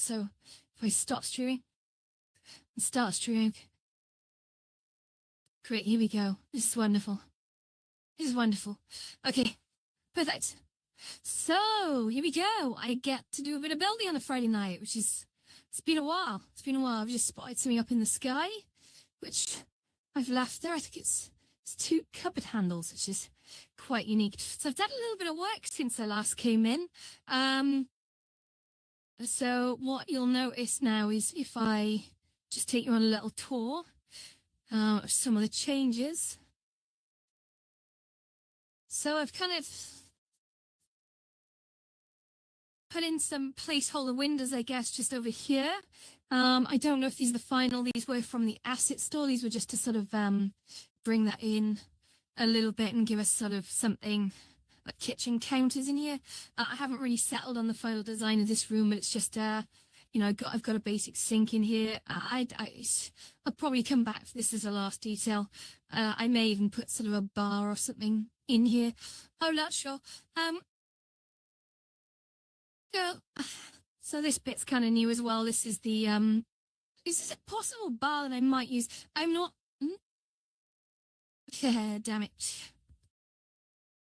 So if I stop streaming and start streaming, great, here we go. This is wonderful. This is wonderful. Okay, perfect. So here we go. I get to do a bit of building on a Friday night, which is, it's been a while. It's been a while. I've just spotted something up in the sky, which I've left there. I think it's 2 cupboard handles, which is quite unique. So I've done a little bit of work since I last came in. So what you'll notice now is if I just take you on a little tour of some of the changes. So I've kind of put in some placeholder windows, I guess, just over here. I don't know if these are the final. These were from the asset store. These were just to sort of bring that in a little bit and give us sort of something like kitchen counters in here. I haven't really settled on the final design of this room, but it's just, you know, I've got a basic sink in here. I'll probably come back for this as a last detail. I may even put sort of a bar or something in here. I'm not sure. So this bit's kind of new as well. This is the, is this a possible bar that I might use? I'm not, yeah, damn it.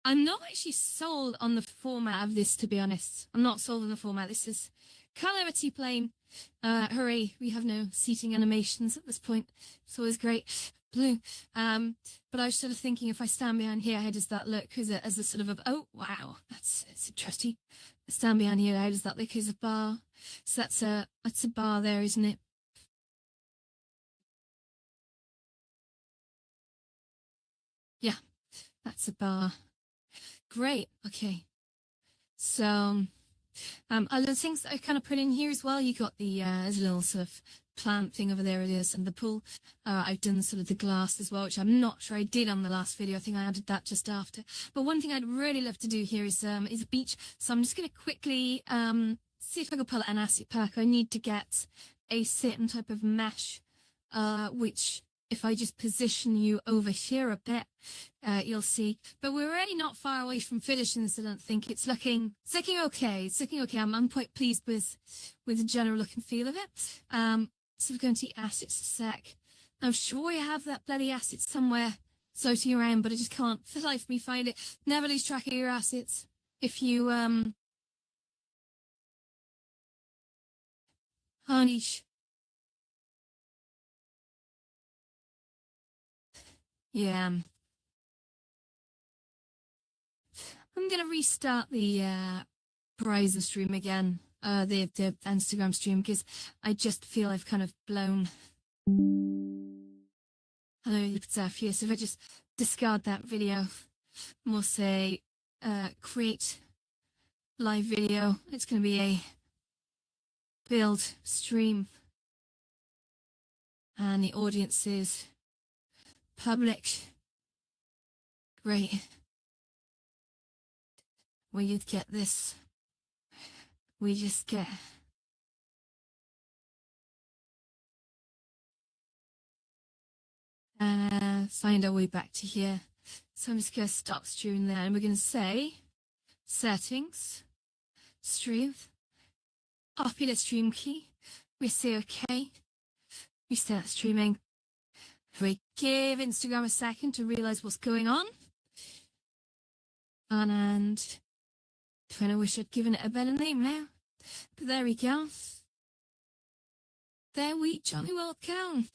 I'm not actually sold on the format of this, to be honest. I'm not sold on the format. This is Calamity Plane. Hooray, we have no seating animations at this point. It's always great. Blue. But I was sort of thinking if I stand behind here, how does that look? As a sort of oh, wow, that's interesting. Stand behind here, how does that look as a bar? So that's a bar there, isn't it? Yeah, that's a bar. Great. Okay. So, other things that I kind of put in here as well. You got the there's a little sort of plant thing over there. It is, and the pool. I've done sort of the glass as well, which I'm not sure I did on the last video. I think I added that just after. But one thing I'd really love to do here is a beach. So I'm just going to quickly see if I can pull an asset pack. I need to get a certain type of mesh, which if I just position you over here a bit, you'll see. But we're really not far away from finishing this, I don't think. It's looking okay. It's looking okay. I'm quite pleased with the general look and feel of it. So we're going to assets a sec. I'm sure you have that bloody asset somewhere floating around, but I just can't for the life of me find it. Never lose track of your assets. If you, Harnish. Yeah. I'm going to restart the Verizon stream again, the Instagram stream, because I just feel I've kind of blown. Hello, it's here. So if I just discard that video, and we'll say create live video, it's going to be a build stream, and the audience is public. Great. We get this. We just get. Find our way back to here. So I'm just going to stop streaming there, and we're going to say settings, stream, popular stream key. We say okay. We start streaming. We give Instagram a second to realize what's going on. And I kind of wish I'd given it a better name now. But there we go. There we jolly well can.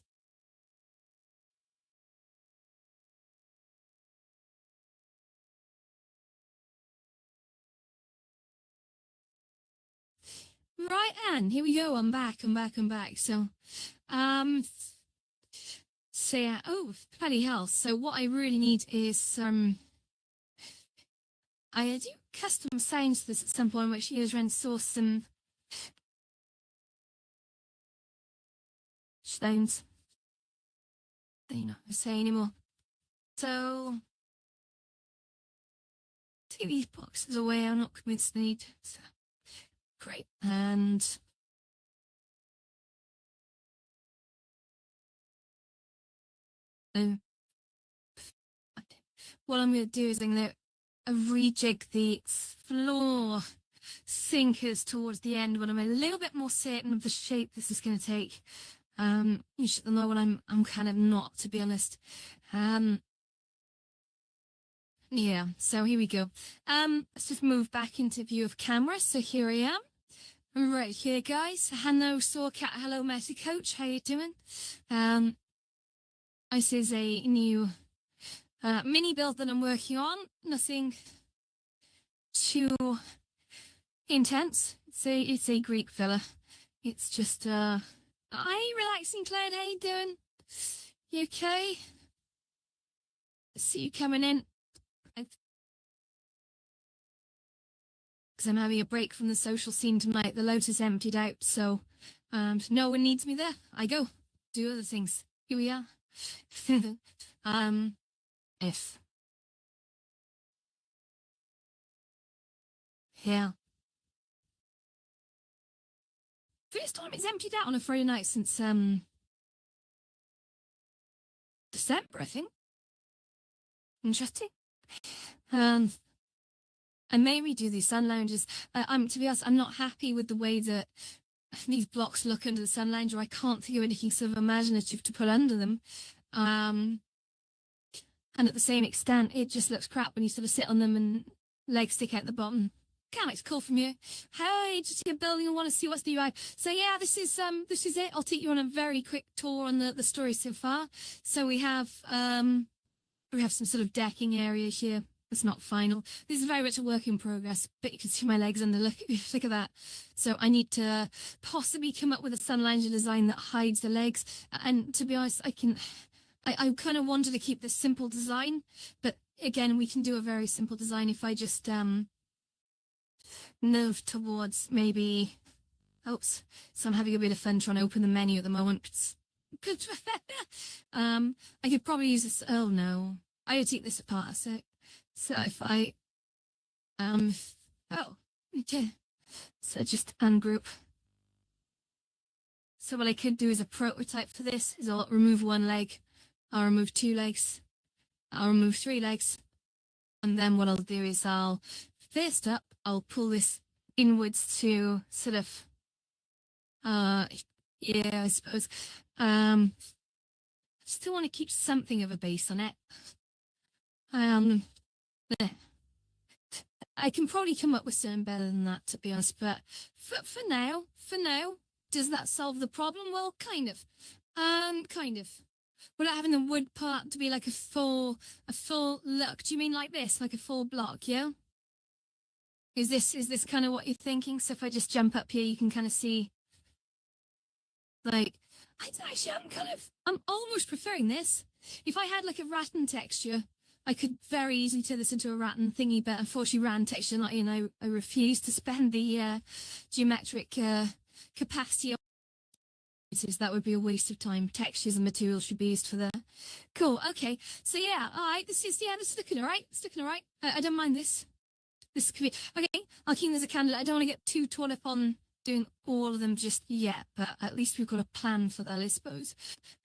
Right, and here we go. I'm back. So, so yeah, oh, bloody hell. So what I really need is, I do custom sounds to this at some point, which is trying to source some sounds. You know, I say anymore. So, take these boxes away. I'm not convinced they need. So, great. And what I'm going to do is I'm going to rejig the floor thinkers towards the end when I'm a little bit more certain of the shape this is going to take. You should know when I'm kind of not, to be honest. Yeah, so here we go. Let's just move back into view of camera. So here I am. Right here, guys. Hello, Sawcat. Hello, Meta Coach. How you doing? This is a new mini build that I'm working on. Nothing too intense. It's a Greek villa. It's just hi, relaxing Claire. How you doing? You okay? See you coming in. Because I'm having a break from the social scene tonight. The Lotus emptied out, so no one needs me there. I go do other things. Here we are. If yeah, first time it's emptied out on a Friday night since December, I think. Interesting. I may redo these sun lounges. To be honest, I'm not happy with the way that these blocks look under the sun lounger. I can't think of anything sort of imaginative to put under them. And at the same extent, it just looks crap when you sort of sit on them and legs stick out the bottom. Can't it's cool from you. Hey, just here building and want to see what's the UI. So yeah, this is it. I'll take you on a very quick tour on the story so far. So we have some sort of decking area here. It's not final. This is very much a work in progress, but you can see my legs under. Look at that. So I need to possibly come up with a sun lounger design that hides the legs. And to be honest, I kind of wanted to keep this simple design, but again, we can do a very simple design if I just move towards maybe. Oops. So I'm having a bit of fun trying to open the menu at the moment. I could probably use this. Oh no, I would take this apart a sec. So if I, okay. So just ungroup. So what I could do as a prototype for this is I'll remove one leg, I'll remove 2 legs, I'll remove 3 legs. And then what I'll do is first up, I'll pull this inwards to sort of, yeah, I suppose. I still want to keep something of a base on it. I can probably come up with something better than that, to be honest. But for now, does that solve the problem? Well, kind of. Without having the wood part to be like a full look. Do you mean like this, like a full block? Yeah. Is this kind of what you're thinking? So if I just jump up here, you can kind of see. Like, I'm almost preferring this. If I had like a rattan texture, I could very easily turn this into a rattan thingy, but unfortunately rattan texture not in. I refuse to spend the geometric capacity. That would be a waste of time. Textures and materials should be used for that. Cool. Okay. So yeah. All right. This is looking all right. It's looking all right. I don't mind this. This could be okay. I'll keep this as a candidate. I don't want to get too torn up on doing all of them just yet, but at least we've got a plan for that, I suppose.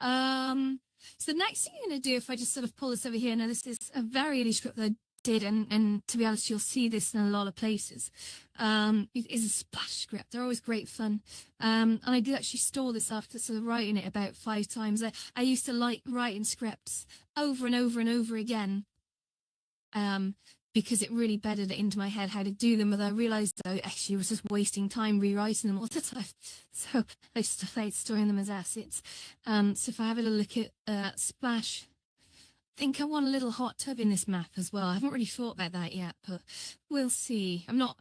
So the next thing I'm going to do, if I just sort of pull this over here, now this is a very early script that I did, and to be honest, you'll see this in a lot of places. It is a splash script. They're always great fun. And I did actually store this after sort of writing it about 5 times. I used to like writing scripts over and over and over again. Because it really bedded it into my head how to do them, but I realised I actually was just wasting time rewriting them all the time. So I just started storing them as assets. So if I have a look at Splash, I think I want a little hot tub in this map as well. I haven't really thought about that yet, but we'll see. I'm not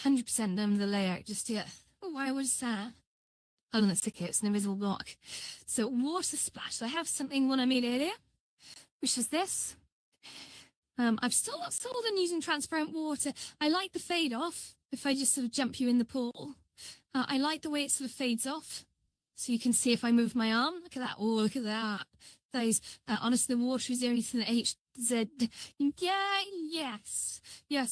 100% done with the layout just yet. Oh, why was that? Oh, that's okay. It's an invisible block. So water splash. So I have something one I made earlier, which is this. I've still not sold on using transparent water. I like the fade off. If I just sort of jump you in the pool, I like the way it sort of fades off. So you can see if I move my arm. Look at that. Oh, look at that. Those honestly, the water is the only thing that Yes,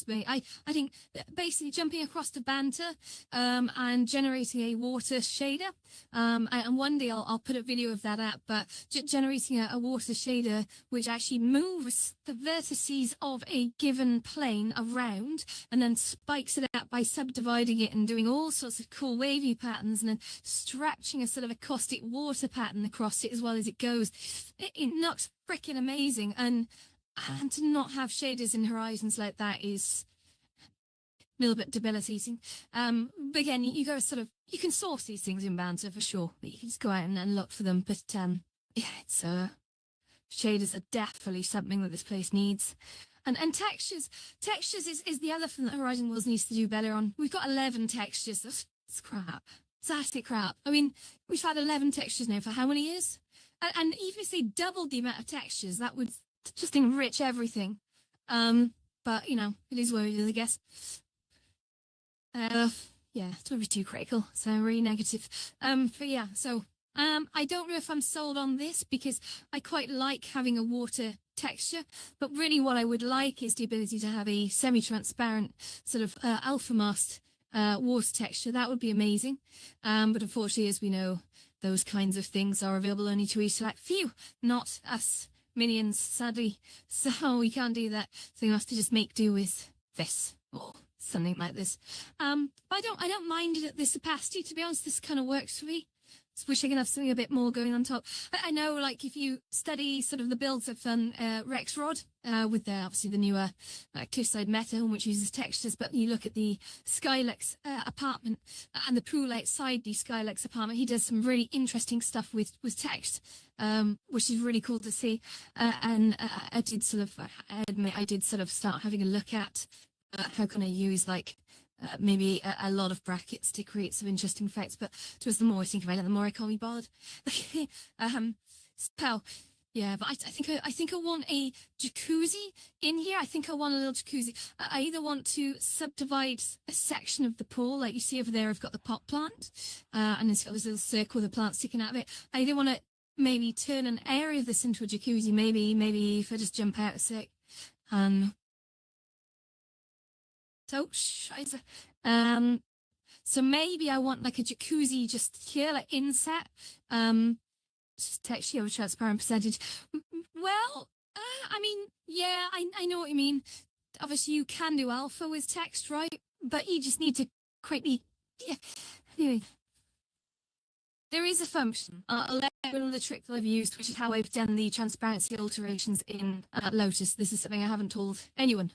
mate. I think basically jumping across the banter, and generating a water shader. And one day I'll put a video of that up, but generating a water shader which actually moves the vertices of a given plane around and then spikes it up by subdividing it and doing all sorts of cool wavy patterns and then stretching a sort of acoustic water pattern across it as well as it goes. It looks freaking amazing, and to not have shaders in horizons like that is a little bit debilitating. But again, you go sort of, you can source these things in Banter for sure, but you can just go out and look for them. But yeah, it's shaders are definitely something that this place needs. And textures is the other thing that Horizon Worlds needs to do better on. We've got 11 textures. That's crap. It's actually crap. I mean, we've had 11 textures now for how many years? And even if they doubled the amount of textures, that would just enrich everything. But, you know, it is what it is, I guess. Yeah, it's not be too critical, so really negative. But yeah, so I don't know if I'm sold on this because I quite like having a water texture, but really what I would like is the ability to have a semi-transparent sort of alpha mast water texture. That would be amazing. But unfortunately, as we know, those kinds of things are available only to a select few, not us minions, sadly. So we can't do that. So we have to just make do with this or something like this. I don't mind it at this opacity, to be honest. This kind of works for me. Just wish I could have something a bit more going on top. I know, like, if you study sort of the builds I've done, Rexrod, with obviously the newer Cliffside Meta, which uses textures, but you look at the Skylux apartment and the pool outside the Skylux apartment, he does some really interesting stuff with text, which is really cool to see. And I did sort of start having a look at how can I use, like, maybe a lot of brackets to create some interesting effects, but just the more I think about it, the more I can't be bothered. So yeah, but I think I want a jacuzzi in here. I think I want a little jacuzzi. I either want to subdivide a section of the pool, like you see over there. I've got the pot plant, and it's got this little circle with the plant sticking out of it. I either want to maybe turn an area of this into a jacuzzi. Maybe if I just jump out a sec. So, scheiße. So maybe I want like a jacuzzi just here, like inset. Just text you a transparent percentage. Well, I mean, yeah, I know what you mean. Obviously, you can do alpha with text, right? But you just need to create the. Yeah. Anyway, there is a function. I'll let you know the trick that I've used, which is how I've done the transparency alterations in Lotus. This is something I haven't told anyone.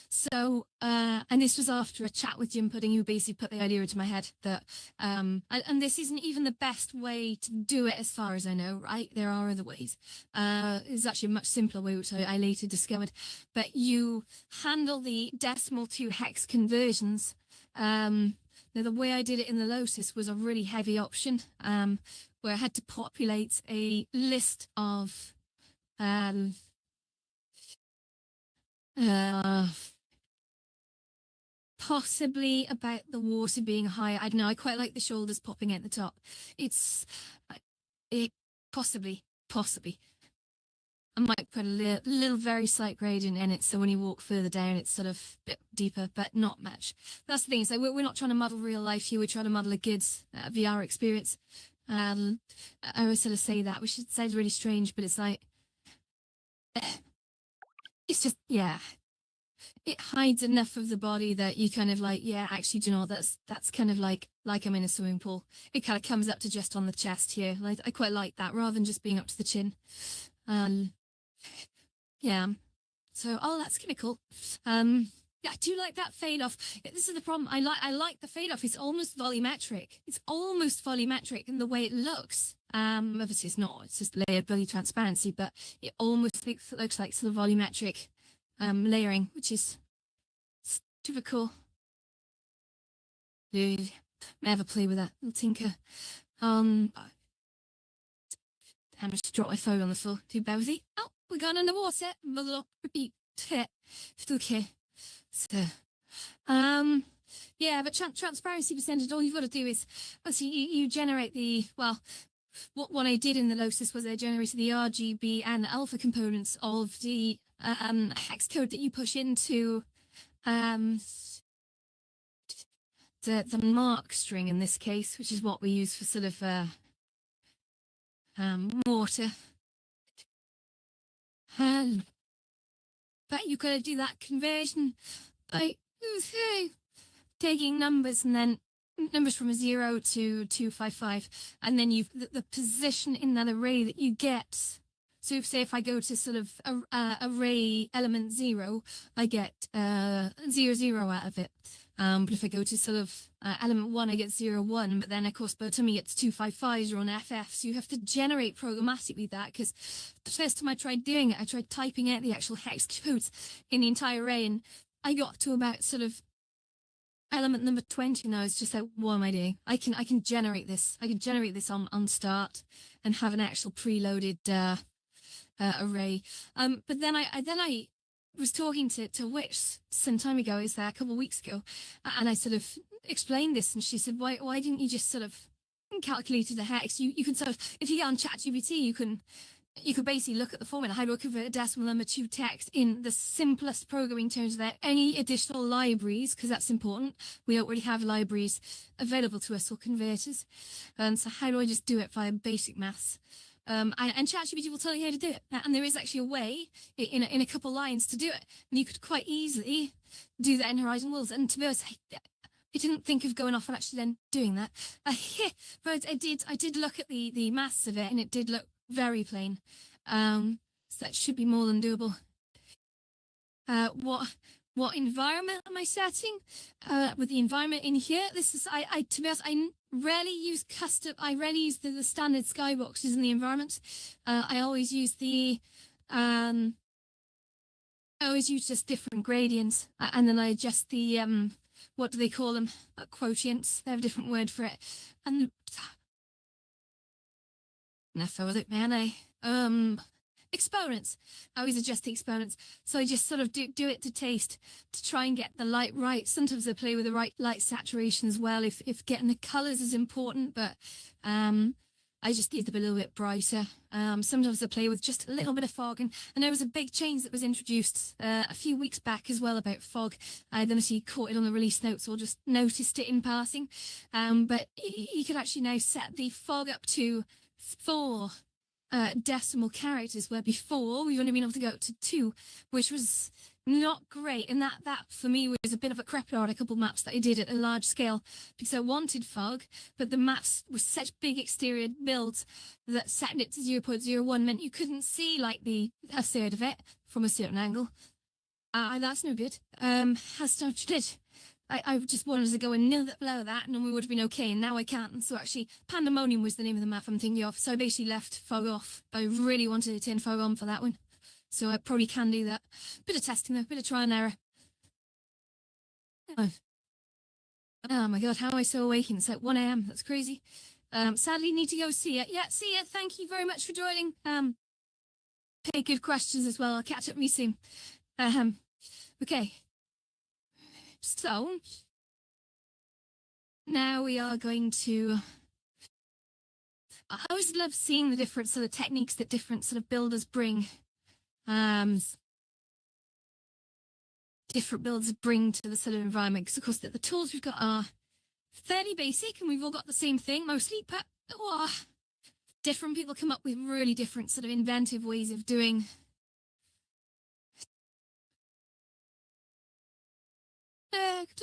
So, and this was after a chat with Jim Pudding, who basically put the idea into my head that, and this isn't even the best way to do it as far as I know, right? There are other ways. It's actually a much simpler way, which I later discovered. But you handle the decimal to hex conversions. Now, the way I did it in the Lotus was a really heavy option, where I had to populate a list of possibly about the water being higher. I don't know. I quite like the shoulders popping at the top. It possibly. I might put a little very slight gradient in it, so when you walk further down, it's sort of a bit deeper, but not much. That's the thing. So we're not trying to model real life here. We're trying to model a good VR experience. I always sort of say that, which sounds really strange, but it's like, it's just, yeah. It hides enough of the body that you kind of like, yeah, actually, do you know, that's kind of like I'm in a swimming pool. It kind of comes up to just on the chest here. Like, I quite like that rather than just being up to the chin. Yeah. So, that's kind of cool. Yeah, I do like that fade off. This is the problem. I like the fade off. It's almost volumetric. It's almost volumetric in the way it looks. Obviously it's not. It's just layered bloody transparency, but it almost looks like sort of volumetric layering, which is super cool. Dude, never play with that little tinker. I just dropped my phone on the floor. Too bad with it. Oh, we're going underwater. Repeat. Okay. So, yeah, but transparency percentage, all you've got to do is, obviously, you generate the, well, what I did in the Lotus was I generated the RGB and alpha components of the hex code that you push into um, the mark string in this case, which is what we use for sort of mortar. But you've got to do that conversion by taking numbers and then numbers from 0 to 255, and then the position in that array that you get. So say if I go to sort of array element 0, I get 0, 0 out of it. But if I go to sort of element 1, I get 0, 1. But then, of course, by the time you get to 255s, you're on FF. So you have to generate programmatically that, because the first time I tried doing it, I tried typing out the actual hex codes in the entire array, and I got to about sort of element number 20, and I was just like, what am I doing? I can generate this. I can generate this on start and have an actual preloaded array. But then I was talking to Witch some time ago, is there a couple of weeks ago, and I sort of explained this, and she said, why didn't you just sort of calculate the hex? You can sort of, if you get on ChatGPT, you could basically look at the formula, how do I convert a decimal number to text in the simplest programming terms without any additional libraries, because that's important. We already have libraries available to us, or converters. And so how do I just do it via basic maths? And ChatGPT will tell you how to do it. And there is actually a way in a couple lines to do it. And you could quite easily do that in Horizon Worlds. And to be honest, I didn't think of going off and actually then doing that. But I did look at the maths of it, and it did look very plain. So that should be more than doable. What environment am I setting? With the environment in here, this is to be honest, I rarely use custom. I rarely use the standard skyboxes in the environment. I always use I always use just different gradients, and then I adjust the what do they call them? Quotients. They have a different word for it. And enough was it, man. Exponents. I always adjust the exponents. So I just sort of do it to taste, to try and get the light right. Sometimes I play with the right light saturation as well, if getting the colours is important, but I just need them a little bit brighter. Sometimes I play with just a little bit of fog, and there was a big change that was introduced a few weeks back as well about fog. I don't know if you caught it on the release notes or just noticed it in passing, but you could actually now set the fog up to 4 decimal characters, where before we've only been able to go up to 2, which was not great. And that for me was a bit of a cracker on a couple of maps that I did at a large scale, because I wanted fog, but the maps were such big exterior builds that setting it to 0.01 meant you couldn't see like a third of it from a certain angle. That's no good. Has started. I just wanted to go a little bit below that, and then we would have been okay, and now I can't. And so actually, Pandemonium was the name of the map I'm thinking of, so I basically left fog off. I really wanted to turn fog on for that one, so I probably can do that. Bit of testing though, bit of trial and error. Oh my god, how am I so awakened? It's like 1 a.m. That's crazy. Sadly, need to go see it. Yeah, see ya. Thank you very much for joining. Pay good questions as well. I'll catch up with you soon. Okay. So now we are going to. I always love seeing the different sort of techniques that different sort of builders bring. Different builders bring to the sort of environment, because of course the tools we've got are fairly basic, and we've all got the same thing mostly, but different people come up with really different sort of inventive ways of doing. I've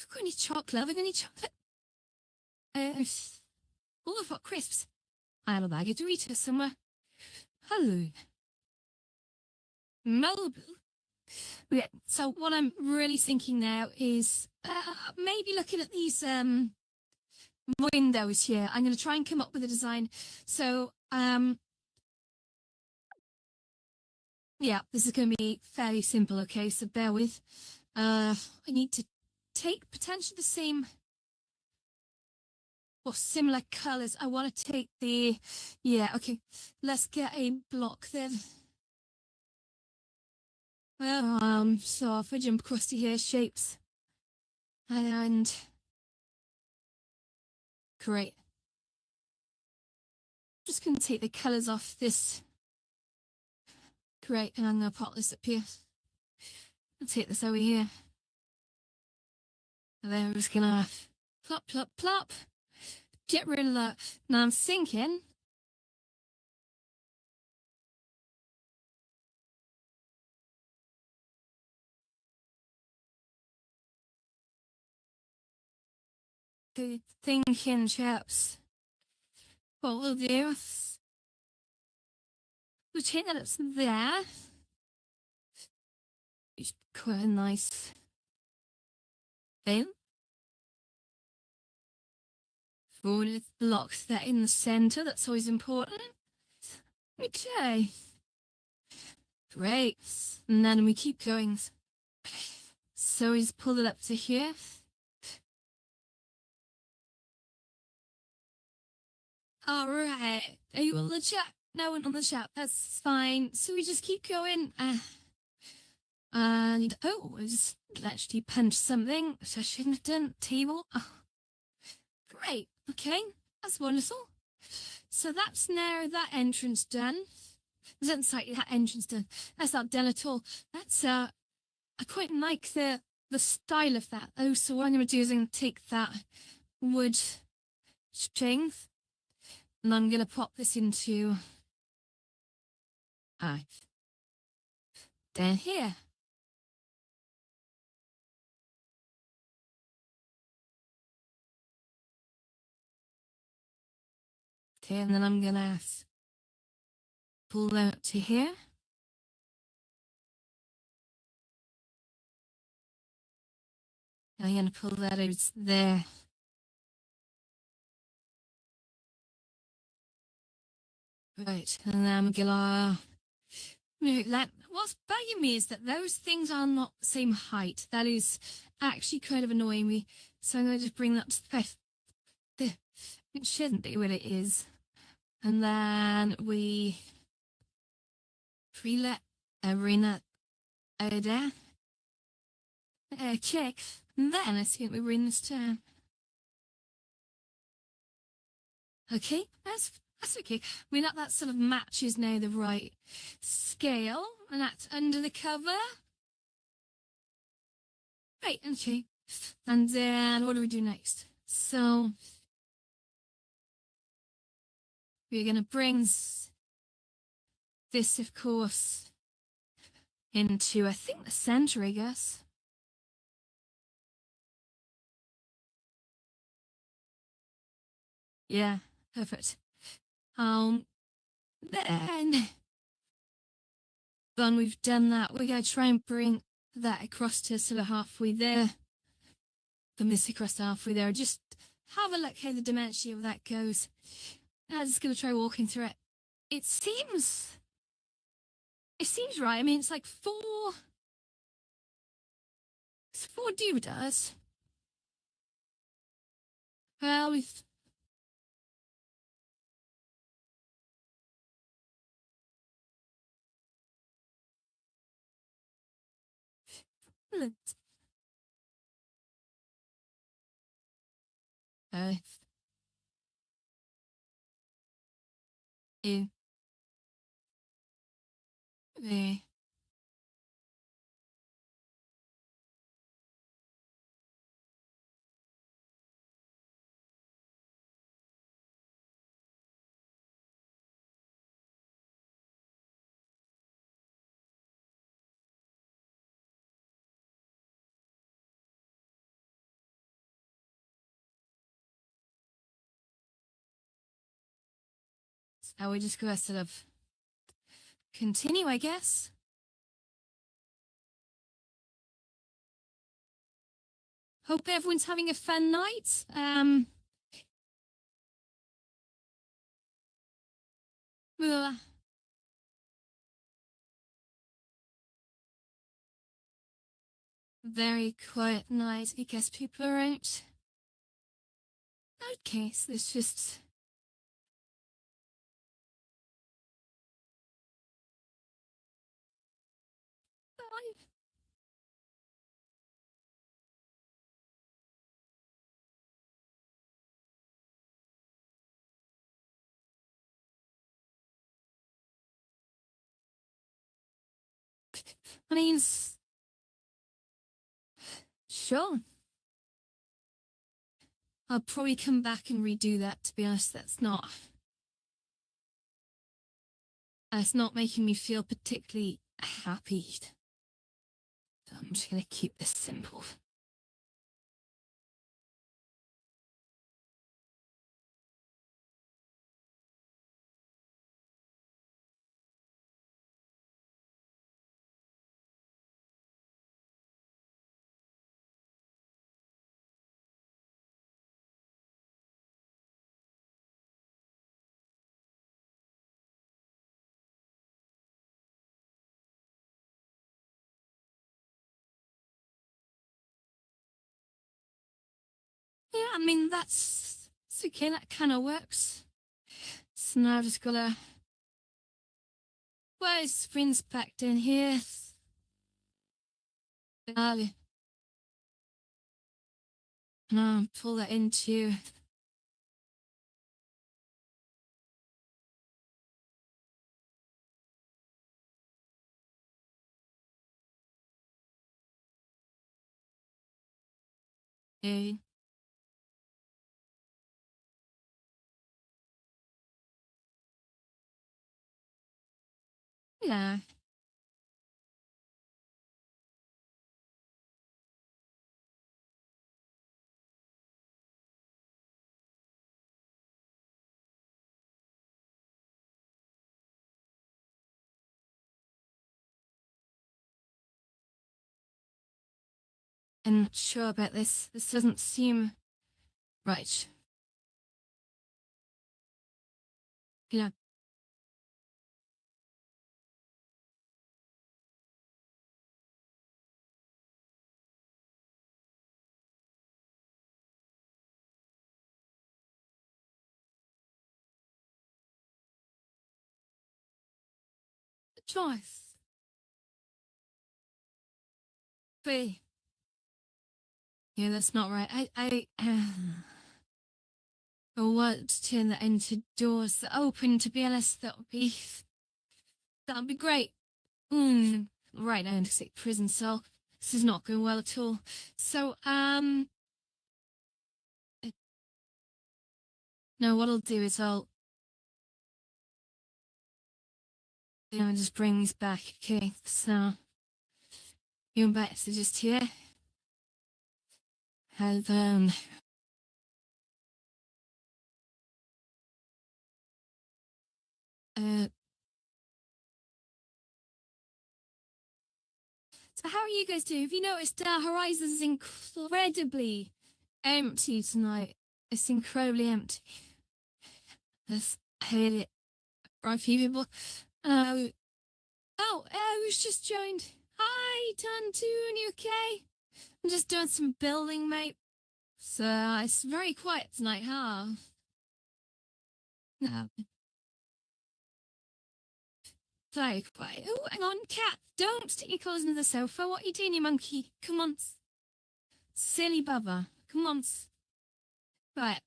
got any chocolate? Have I got any chocolate? Oh, I've got crisps. I have a bag of Doritos somewhere. Hello. Malibu. Yeah, so what I'm really thinking now is maybe looking at these windows here. I'm going to try and come up with a design. So, yeah, this is going to be fairly simple, okay? So bear with. I need to take potentially the same or similar colors. I want to take yeah, okay. Let's get a block then. Well, so if I jump across to here, shapes. And great. just going to take the colours off this. Great, and I'm going to pop this up here. I'll take this over here. And then I'm just going to plop, plop, plop. Get rid of that. Now I'm thinking chaps. What we'll do is we'll take that up there. It's quite a nice thing. Forward it blocks that in the center. That's always important. Okay. Great. And then we keep going. So we just pull it up to here. All right. Are you on the chat? No one on the chat. That's fine. So we just keep going. And oh, I just actually punched something which I shouldn't have done. Table. Oh, great. Okay, that's wonderful. So that's now that entrance done. Sorry, that entrance done. That's not done at all. That's I quite like the style of that. Oh, so what I'm going to do is I'm going to take that wood string and I'm going to pop this into down here. Okay, and then I'm going to pull that up to here. I'm going to pull that out there. Right, and then I'm gonna what's bugging me is that those things are not the same height. That is actually kind of annoying me. So I'm gonna just bring that to the it shouldn't be what it is. And then we pre-let arena there. Check. And then I think we bring this down. Okay, that's okay. I mean, that sort of matches now the right scale, and that's under the cover. Right, okay. And then what do we do next? So we're going to bring this, of course, into, I think, the center, I guess. Yeah, perfect. Then we've done that. We're going to try and bring that across to sort of halfway there. From this across to halfway there. Just have a look how the dimension of that goes. I'm just going to try walking through it. It seems right. I mean, it's like four doodahs. Well, we've you, the how we just go sort of continue, I guess. Hope everyone's having a fun night. Very quiet night. I guess people are out. Okay, so it's just I mean, sure. I'll probably come back and redo that, to be honest. It's not making me feel particularly happy. So I'm just going to keep this simple. Yeah, I mean, it's okay. That kind of works. So now I've just got to, where's springs back in here? Pull that into a yeah. I'm not sure about this. This doesn't seem right. Yeah. The choice. B. Yeah, that's not right. I want to turn that into doors that open, to be honest. That'd be great. Right now, into say prison cell. This is not going well at all. So, no, what I'll do is just bring these back. Okay, so you're back to just here. Have, uh, so how are you guys doing? Have you noticed Horizon is incredibly empty tonight? It's incredibly empty. I hate it. Right, few people. Who's just joined? Hi, Tantoon, you okay? I'm just doing some building, mate. So it's very quiet tonight, huh? No, very quiet. Oh, hang on, cat. Don't stick your claws into the sofa. What are you doing, you monkey? Come on. Silly bubba. Come on. Right.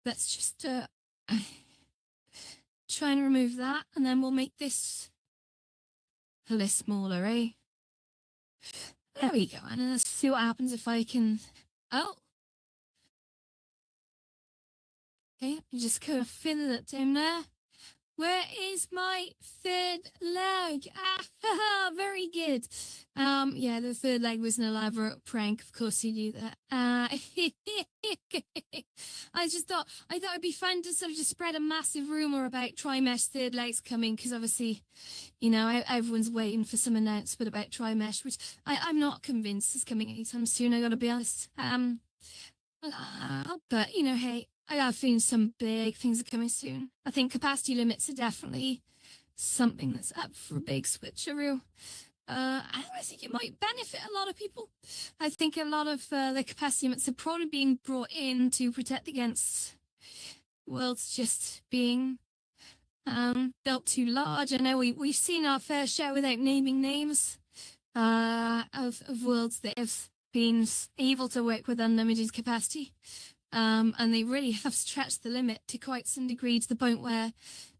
Let's just try and remove that, and then we'll make this a little smaller, eh? There we go. And let's see what happens if I can. Oh, okay. You just kind of fill it down there. Where is my third leg? Very good. Yeah, the third leg was an elaborate prank. Of course you knew that. I thought it'd be fun to sort of just spread a massive rumor about Trimesh third legs coming, because obviously, everyone's waiting for some announcement about Trimesh, which I'm not convinced is coming anytime soon. I gotta be honest. But hey, I have seen some big things are coming soon. I think capacity limits are definitely something that's up for a big switcheroo. I think it might benefit a lot of people. I think a lot of the capacity limits are probably being brought in to protect against worlds just being built too large. I know we've seen our fair share, without naming names, of worlds that have been able to work with unlimited capacity. And they really have stretched the limit to quite some degree, to the point where,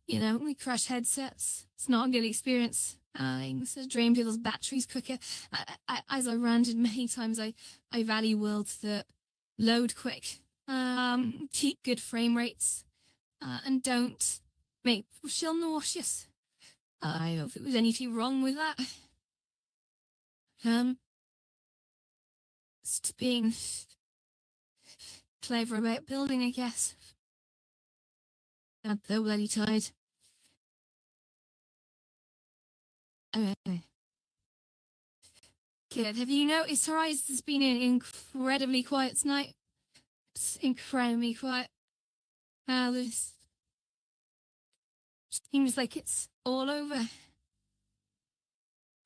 we crash headsets. It's not a good experience. Instead of drain people's batteries quicker. As I ranted many times, I value worlds that load quick, keep good frame rates, and don't make people feel nauseous. I don't know if it was anything wrong with that. Just being clever about building, I guess. I'm so bloody tired. Okay. Good. Have you noticed her eyes has been incredibly quiet tonight? It's incredibly quiet. This seems like it's all over.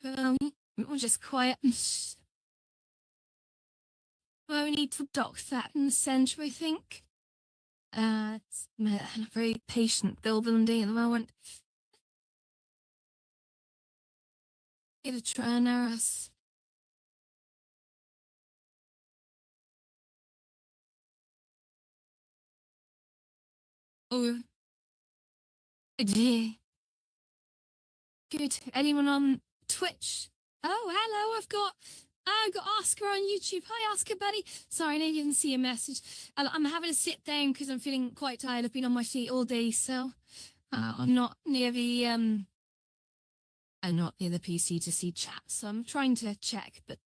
We're just quiet. Well, we need to dock that in the centre, I think. It's a very patient building at the moment. It'll try and narrow us. Oh, yeah. Good. Anyone on Twitch? Oh, hello. I've got Oscar on YouTube. Hi, Oscar, buddy. Sorry, I didn't see a message. I'm having to sit down because I'm feeling quite tired. I've been on my feet all day, so I'm not near the PC to see chat. So I'm trying to check, but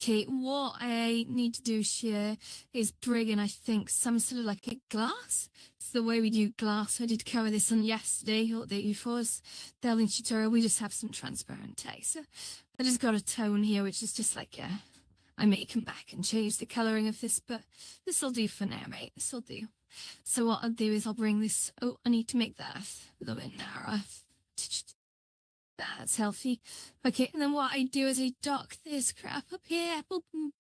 okay, what I need to do here is bring in, I think, some sort of like a glass. It's the way we do glass. I did cover this on yesterday, or the day before, Delving tutorial. We just have some transparent text. So I just got a tone here, which is just like, I may come back and change the colouring of this, but this will do for now, mate. This will do. So what I'll do is I'll bring this, I need to make that a little bit narrower. That's healthy. Okay, and then what I do is I dock this crap up here,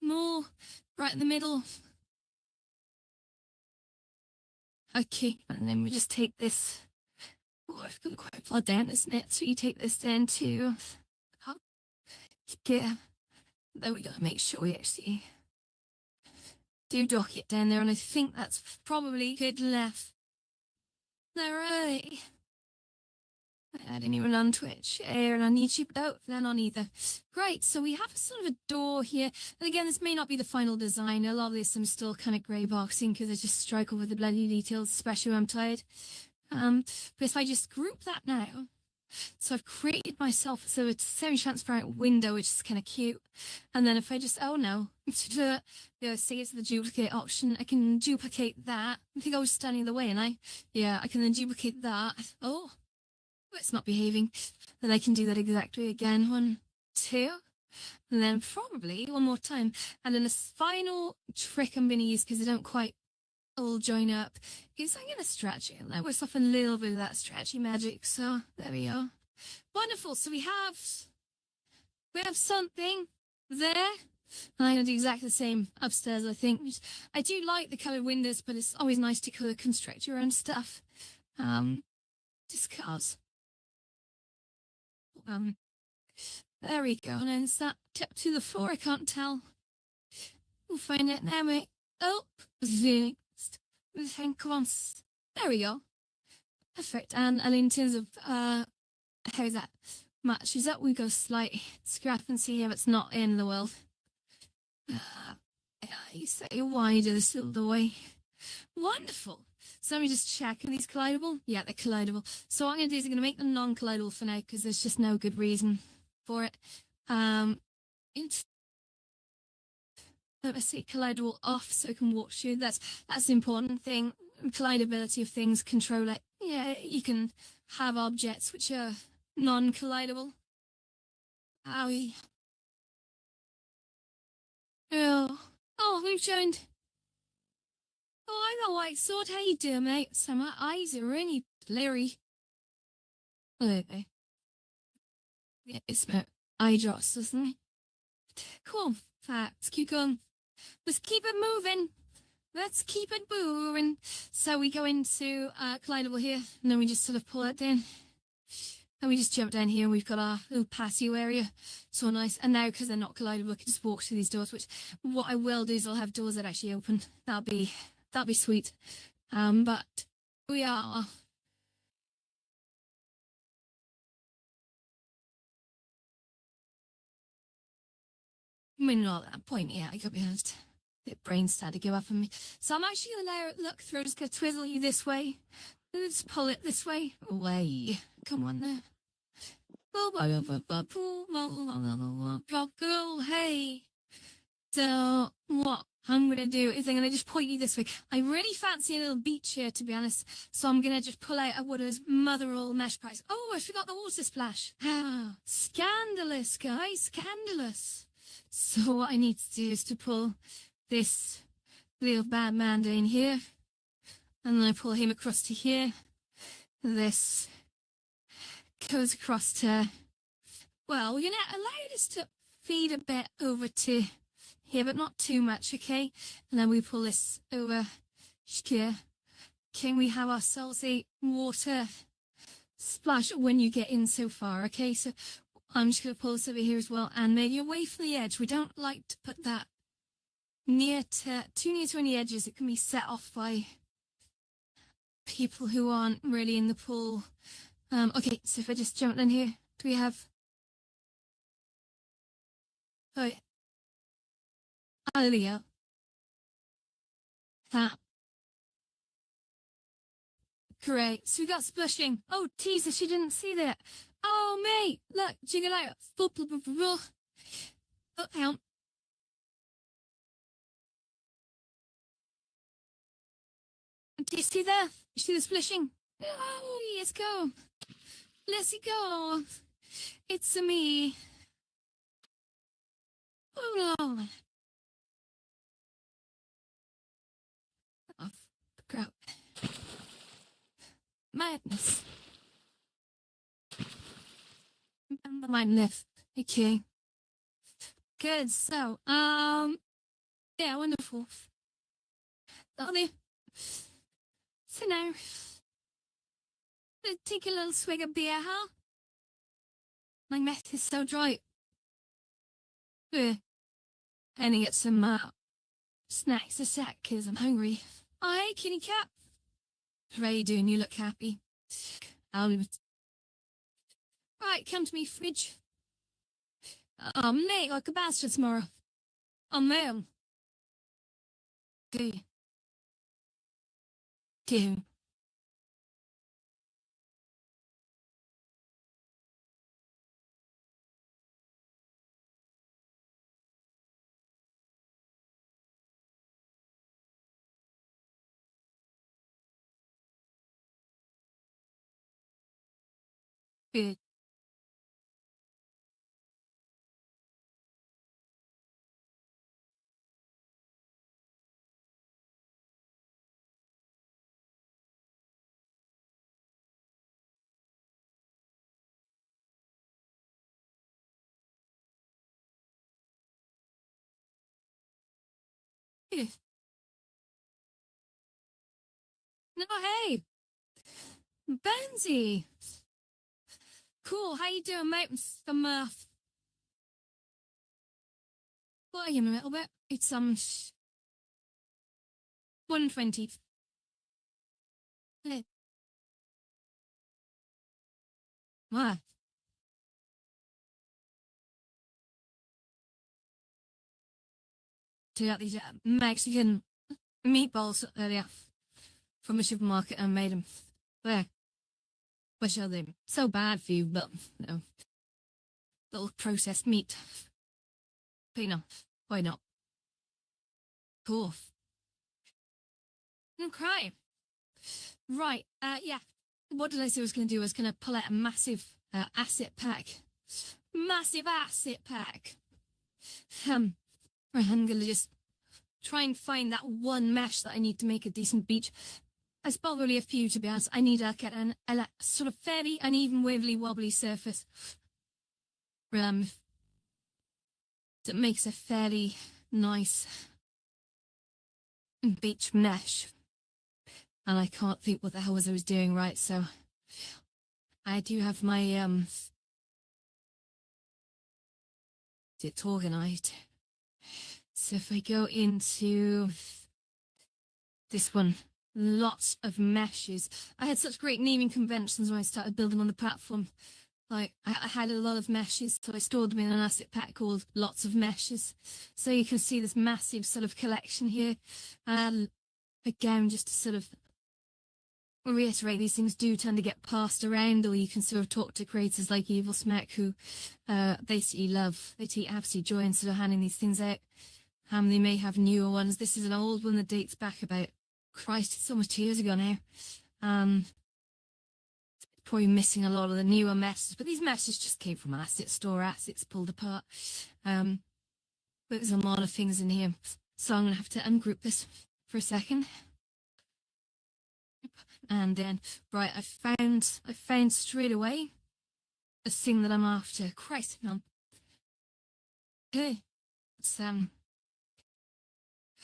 more right in the middle. Okay, and then we just take this. Oh, I've got quite far down, isn't it? So you take this down too. Yeah, then we gotta make sure we actually do dock it down there, and I think that's probably good left. All right. I didn't even on Twitch and on YouTube. Oh, they're not either. Great. So we have sort of a door here. And again, this may not be the final design. A lot of this I'm still kind of grey boxing because I just struggle with the bloody details, especially when I'm tired. But if I just group that now, so I've created myself so it's a semi-transparent window, which is kind of cute. And then if I just, oh no, say it's the duplicate option, I can duplicate that. I think I was standing in the way, and I can then duplicate that. Oh, it's not behaving. Then I can do that exactly again. 1, 2, and then probably one more time. And then the final trick I'm going to use, because they don't quite all join up, is I'm going to stretch it. Let us off a little bit of that stretchy magic. So there we go. Wonderful. So we have something there. And I'm going to do exactly the same upstairs, I think. I do like the coloured windows, but it's always nice to colour construct your own stuff. Just cause. There we go. And then is that tip to the floor? I can't tell. We'll find it now, mate. Oh, come on. There we go. Perfect. And in terms of how's that matches up, we go slight discrepancy here. It's not in the world. You say wider this little way. Wonderful. So let me just check. Are these collidable? Yeah, they're collidable. So what I'm going to do is I'm going to make them non-collidable for now because there's just no good reason for it. Let's see, collidable off so I can walk through. That's the important thing. Collidability of things, control it. Yeah, you can have objects which are non-collidable. Owie. Oh, we've joined. Oh, I got white sword. How you doing, mate? So my eyes are really blurry. Okay. Yeah, it's about eye drops, doesn't it? Cool. Let's keep going. Let's keep it moving. Let's keep it moving. So we go into collidable here, and then we just sort of pull it down. And we just jump down here, and we've got our little patio area. So nice. And now, because they're not collidable, I can just walk through these doors, which what I will do is I'll have doors that actually open. That'll be sweet. But we are mean, not at that point, yeah, I gotta be honest. The brain started to give up on me. So I'm actually gonna let it look through, just gonna twizzle you this way. Let's pull it this way. Away. Come on there. Hey. So what I'm gonna do is I'm gonna just point you this way. I really fancy a little beach here, to be honest. So I'm gonna just pull out a Wooders Motherall mesh price. Oh, I forgot the water splash. Ah, scandalous, guys, scandalous. So what I need to do is to pull this little bad man down here, and then I pull him across to here. This goes across to. Well, we're gonna allow this to feed a bit over to here, but not too much, okay? And then we pull this over here. Can we have ourselves a water splash when you get in so far, okay? So I'm just going to pull this over here as well, and maybe away from the edge. We don't like to put that too near to any edges. It can be set off by people who aren't really in the pool. Okay, so if I just jump in here, do we have... Oh, yeah. Oh, there we go. That. Great. So we got splashing. Oh, teaser, she didn't see that. Oh, mate. Look, jiggle out. Oh, hang on. Do you see that? You see the splashing? Oh, let's go. Let's go. It's me. Oh, no. Oh, crap. Madness. Madness. Okay. Good. So, yeah, wonderful. Lovely. So now, let's take a little swig of beer, huh? My mouth is so dry. I need to get some snacks a sec, because I'm hungry. Hi, kitty cat. How are you doing? You look happy. Right, come to me, fridge. Mate, like a bastard tomorrow. Man. Do. Do. Good. Good. No, hey. Benzie. Cool, how you doing, mate? Some, Wait a little bit. It's, 120. Hey. What? To got these Mexican meatballs earlier from the supermarket and made them. There. Wish I did. So bad for you, but, you know, little processed meat. But, you know, why not? Cool. Okay. Right, yeah. What did I say I was going to do? I was going to pull out a massive asset pack. Massive asset pack. I'm going to just try and find that one mesh that I need to make a decent beach. There's probably a few, to be honest. I need to get a sort of fairly uneven, wibbly wobbly surface. That makes a fairly nice beach mesh. And I can't think what the hell was I was doing, right? So I do have my it's organized. So if I go into this one, lots of meshes. I had such great naming conventions when I started building on the platform. I had a lot of meshes, so I stored them in an asset pack called Lots of Meshes. So you can see this massive sort of collection here. Again, just to sort of reiterate, these things do tend to get passed around, or you can sort of talk to creators like Evil Smack who basically they take absolute joy in sort of handing these things out. They may have newer ones. This is an old one that dates back about, Christ, it's almost 2 years ago now. Probably missing a lot of the newer meshes, but these meshes just came from asset store, assets pulled apart. But there's a lot of things in here, so I'm gonna have to ungroup this for a second. And then, right, I found straight away a thing that I'm after. Christ, man. Okay, it's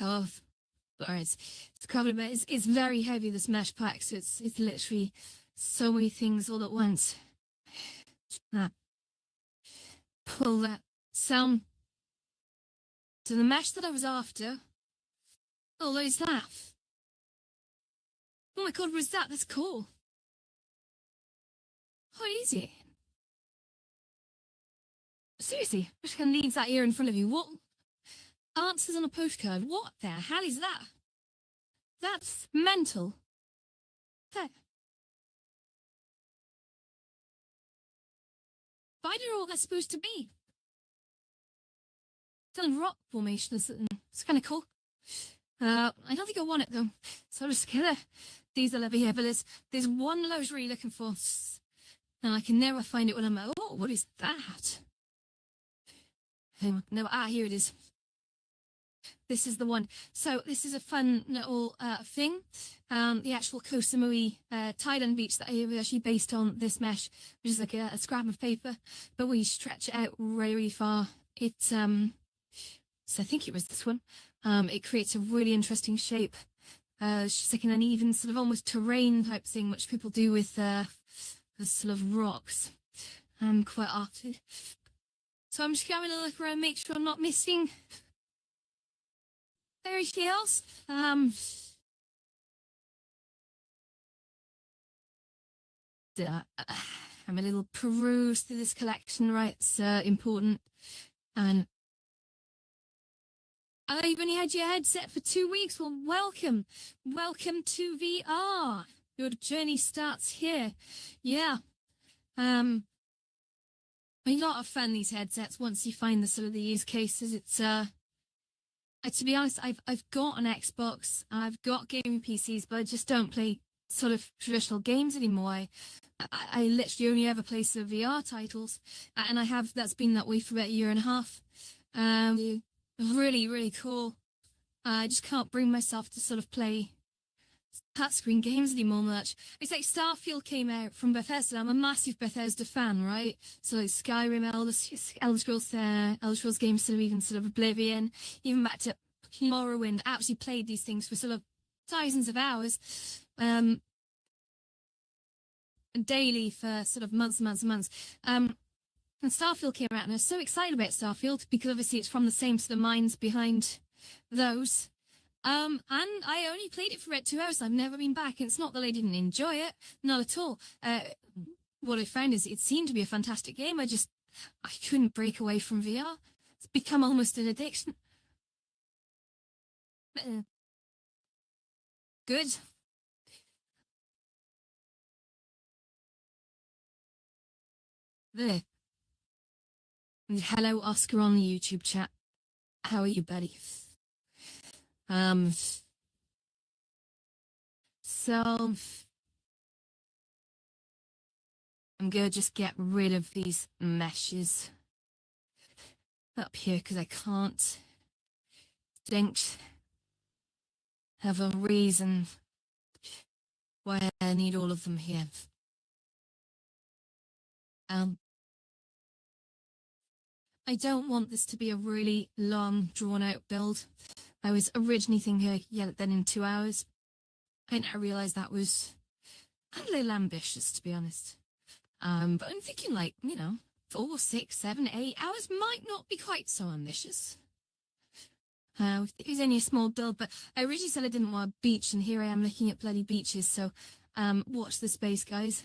oh, sorry, it's covered, but it's very heavy, this mesh pack, so it's literally so many things all at once. Pull that. So the mesh that I was after. Oh, there's that. Oh my god, what is that? That's cool. How easy. Seriously, I'm just gonna leave that here in front of you. What? Answers on a postcard. What the hell is that? That's mental. There. But I don't know what that's supposed to be. It's a rock formation. It's kind of cool. I don't think I want it though. So I'm just gonna these are here, but there's one that I was really looking for, and I can never find it when I'm like, oh, what is that? No, here it is. This is the one. So this is a fun little thing. The actual Koh Samui Thailand beach that I have actually based on this mesh, which is like a scrap of paper, but we stretch it out really, really far. It's so I think it was this one. It creates a really interesting shape. It's just like an uneven sort of almost terrain type thing, which people do with the sort of rocks. Quite often. So I'm just having a look around, make sure I'm not missing anything else. I'm a little peruse through this collection, right? It's important. And you've only had your headset for 2 weeks. Well, welcome. Welcome to VR. Your journey starts here. Yeah. A lot of fun, these headsets, once you find the sort of the use cases. It's to be honest, I've got an Xbox, I've got gaming PCs, but I just don't play sort of traditional games anymore. I literally only ever play some VR titles, and that's been that way for about a year and a half. Really, really cool. I just can't bring myself to sort of play touchscreen games anymore much. It's like Starfield came out from Bethesda. I'm a massive Bethesda fan, right? So like Skyrim, Elder Scrolls games, sort of even sort of Oblivion, even back to Morrowind. I actually played these things for sort of thousands of hours, daily for sort of months and months and months. And Starfield came out, and I was so excited about Starfield because obviously it's from the same sort of minds behind those. And I only played it for about 2 hours. I've never been back. It's not that I didn't enjoy it, not at all. What I found is it seemed to be a fantastic game. I couldn't break away from VR. It's become almost an addiction. Good. There. Hello, Oscar on the YouTube chat. How are you, buddy? So I'm gonna just get rid of these meshes up here because I can't have a reason why I need all of them here. I don't want this to be a really long, drawn-out build. I was originally thinking I'd get it done in 2 hours. And I realised that was a little ambitious, to be honest. But I'm thinking 4, 6, 7, 8 hours might not be quite so ambitious. It was only a small build, but I originally said I didn't want a beach, and here I am looking at bloody beaches. So watch the space, guys.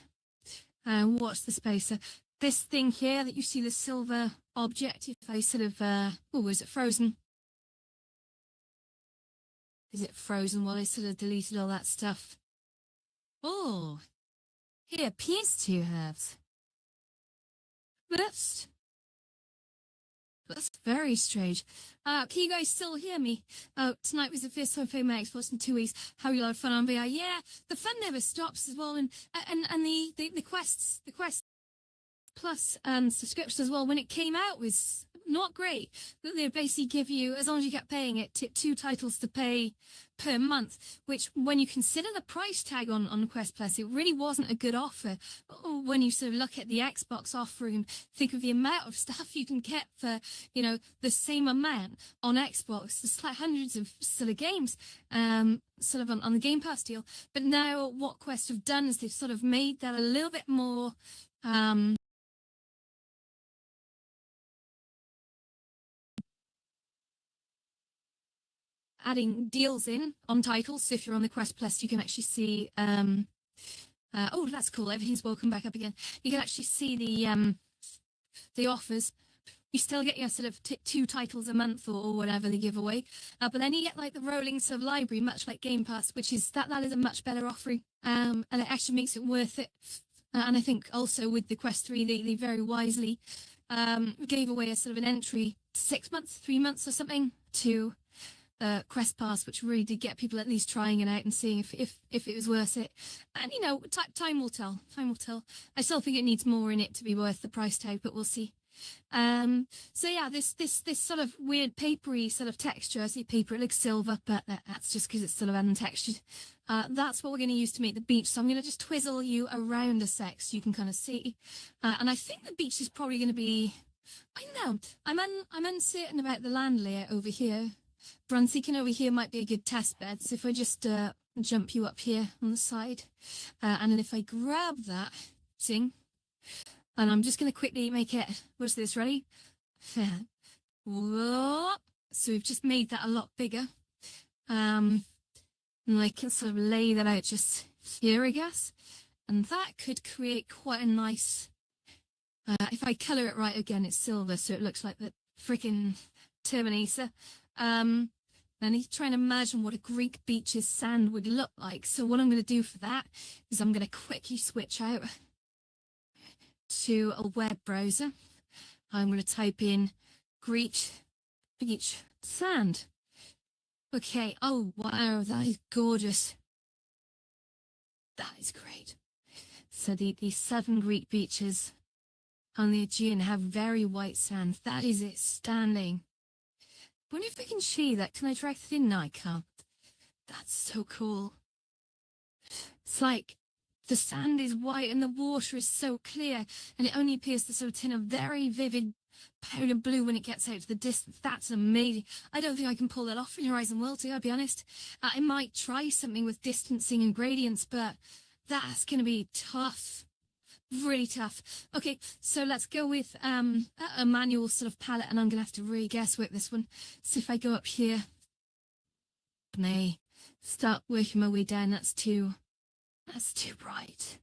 Watch the space. this thing here that you see, the silver object, if I sort of, oh, is it frozen? Is it frozen while I sort of deleted all that stuff? Oh, here appears to have. That's very strange. Can you guys still hear me? Tonight was the first time playing my Xbox in 2 weeks. How you lot of fun on VR? Yeah, the fun never stops as well, and the quests plus subscription as well. When it came out was not great. They basically give you, as long as you kept paying it, 2 titles to pay per month, which when you consider the price tag on Quest Plus, it really wasn't a good offer. When you sort of look at the Xbox offering, think of the amount of stuff you can get for, you know, the same amount on Xbox. There's like hundreds of sort of games, sort of on the Game Pass deal. But now what Quest have done is they've sort of made that a little bit more, adding deals in on titles. So if you're on the Quest Plus, you can actually see, oh, that's cool. Everything's welcome back up again. You can actually see the offers. You still get your sort of 2 titles a month or whatever they give away. But then you get like the rolling sort of library, much like Game Pass, which is that is a much better offering. And it actually makes it worth it. And I think also with the Quest 3, they very wisely gave away a sort of an entry 6 months, 3 months or something to Quest Pass, which really did get people at least trying it out and seeing if it was worth it. And you know, time will tell. Time will tell. I still think it needs more in it to be worth the price tag, but we'll see. So yeah, this sort of weird papery sort of texture. I see paper, it looks silver, but that's just because it's sort of untextured. That's what we're going to use to make the beach. So I'm going to just twizzle you around a sec so you can kind of see. And I think the beach is probably going to be, I don't know, I'm uncertain about the land layout over here. Brunseeking over here might be a good test bed. So if I just jump you up here on the side, and then if I grab that thing, and I'm just going to quickly make it, what's this, ready? So we've just made that a lot bigger. And I can sort of lay that out just here, I guess. And that could create quite a nice, if I colour it right again, it's silver, so it looks like the freaking Terminator. And he's trying to imagine what a Greek beach's sand would look like. So what I'm going to do for that is I'm going to quickly switch out to a web browser. I'm going to type in Greek beach sand. Okay. Oh, wow. That is gorgeous. That is great. So the 7 Greek beaches on the Aegean have very white sand. That is it standing. I wonder if I can see that. Can I drag that in? No, I can't. That's so cool. It's like the sand is white and the water is so clear, and it only appears to sort of turn a very vivid powder blue when it gets out to the distance. That's amazing. I don't think I can pull that off in Horizon World 2, I'll be honest. I might try something with distancing and gradients, but that's going to be tough. Really tough. Okay, so let's go with a manual sort of palette, and I'm going to have to really guess work this one. So if I go up here, and I start working my way down, that's too bright.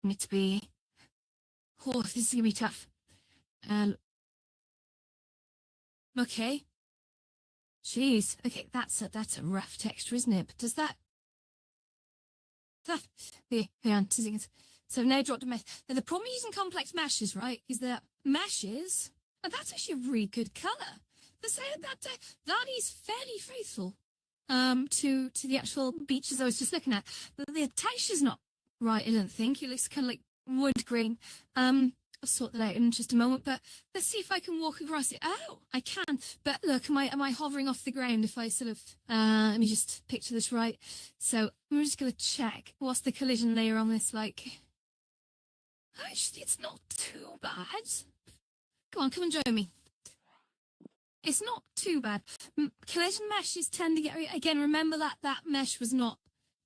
I need to be, oh, this is going to be tough. Okay. Jeez. Okay, that's a rough texture, isn't it? But does that, so I've now dropped a mesh. Now the problem using complex meshes, right, is that meshes, and that's actually a really good colour. That is fairly faithful to the actual beaches I was just looking at. The texture's not right, I don't think. It looks kind of like wood grain. I'll sort that out in just a moment, but let's see if I can walk across it. Oh, I can. But look, am I hovering off the ground if I sort of, let me just picture this right. So I'm just going to check. What's the collision layer on this like? Actually, it's not too bad. Come on, come and join me. It's not too bad. Collision meshes tend to get, again, remember that mesh was not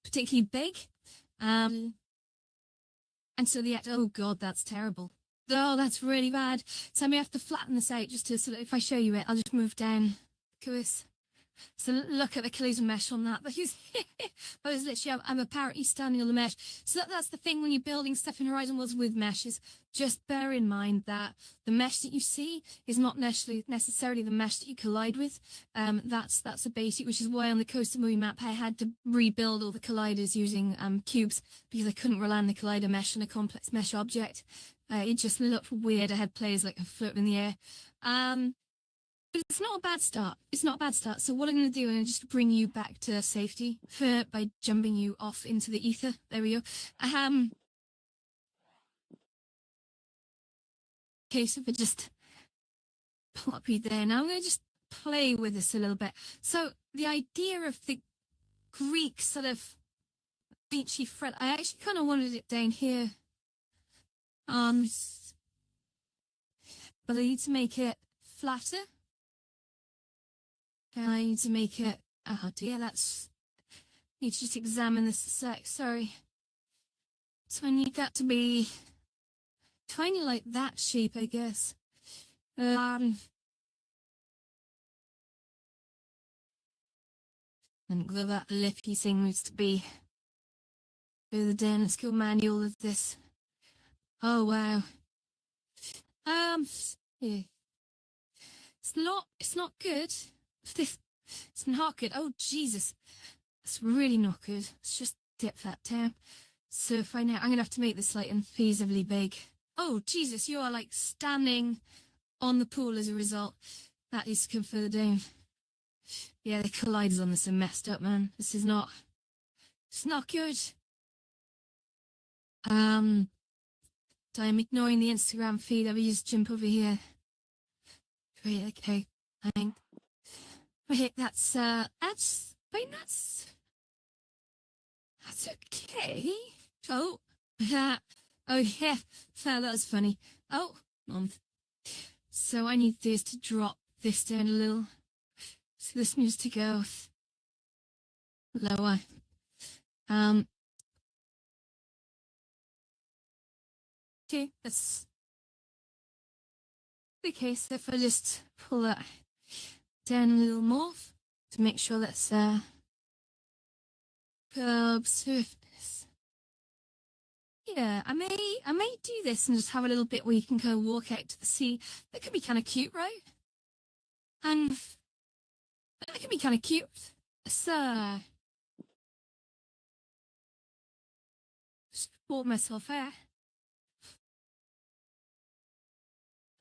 particularly big. And so oh God, that's terrible. Oh, that's really bad. So I may have to flatten this out just to sort of, if I show you it, I'll just move down. Course. So look at the collision mesh on that. But literally, I'm apparently standing on the mesh. So that's the thing when you're building stuff in Horizon Worlds with meshes. Just bear in mind that the mesh that you see is not necessarily the mesh that you collide with. That's a basic, which is why on the Coaster Movie map I had to rebuild all the colliders using cubes because I couldn't rely on the collider mesh on a complex mesh object. It just looked weird. I had players like floating in the air. But it's not a bad start. It's not a bad start. So what I'm going to do is just bring you back to safety by jumping you off into the ether. There we go. Okay, so if I just plop you there. Now I'm going to just play with this a little bit. So the idea of the Greek sort of beachy front, I actually kind of wanted it down here. But I need to make it flatter. And I need to make it, oh dear, need to just examine this a sec, sorry. So I need that to be tiny like that shape, I guess. And whether that lippy thing needs to be further down. Let's go manual of this. Oh wow. Yeah. It's not good. It's not good. Oh Jesus. It's really not good. Let's just dip that down. So if I'm gonna have to make this like infeasibly big. Oh Jesus, you are like standing on the pool as a result. That needs to come further down. Yeah, the colliders on this are messed up, man. It's not good. I'm ignoring the Instagram feed. I'll just jump over here. Great, okay. Right, that's okay. Oh, yeah. Oh, yeah. That was funny. Oh, so I need this to drop this down a little. So this needs to go lower. Okay, that's the case. If I just pull that down a little more to make sure that's curb surface. Yeah, I may do this and just have a little bit where you can kind of walk out to the sea. That could be kind of cute, right? And that could be kind of cute. So, support myself there.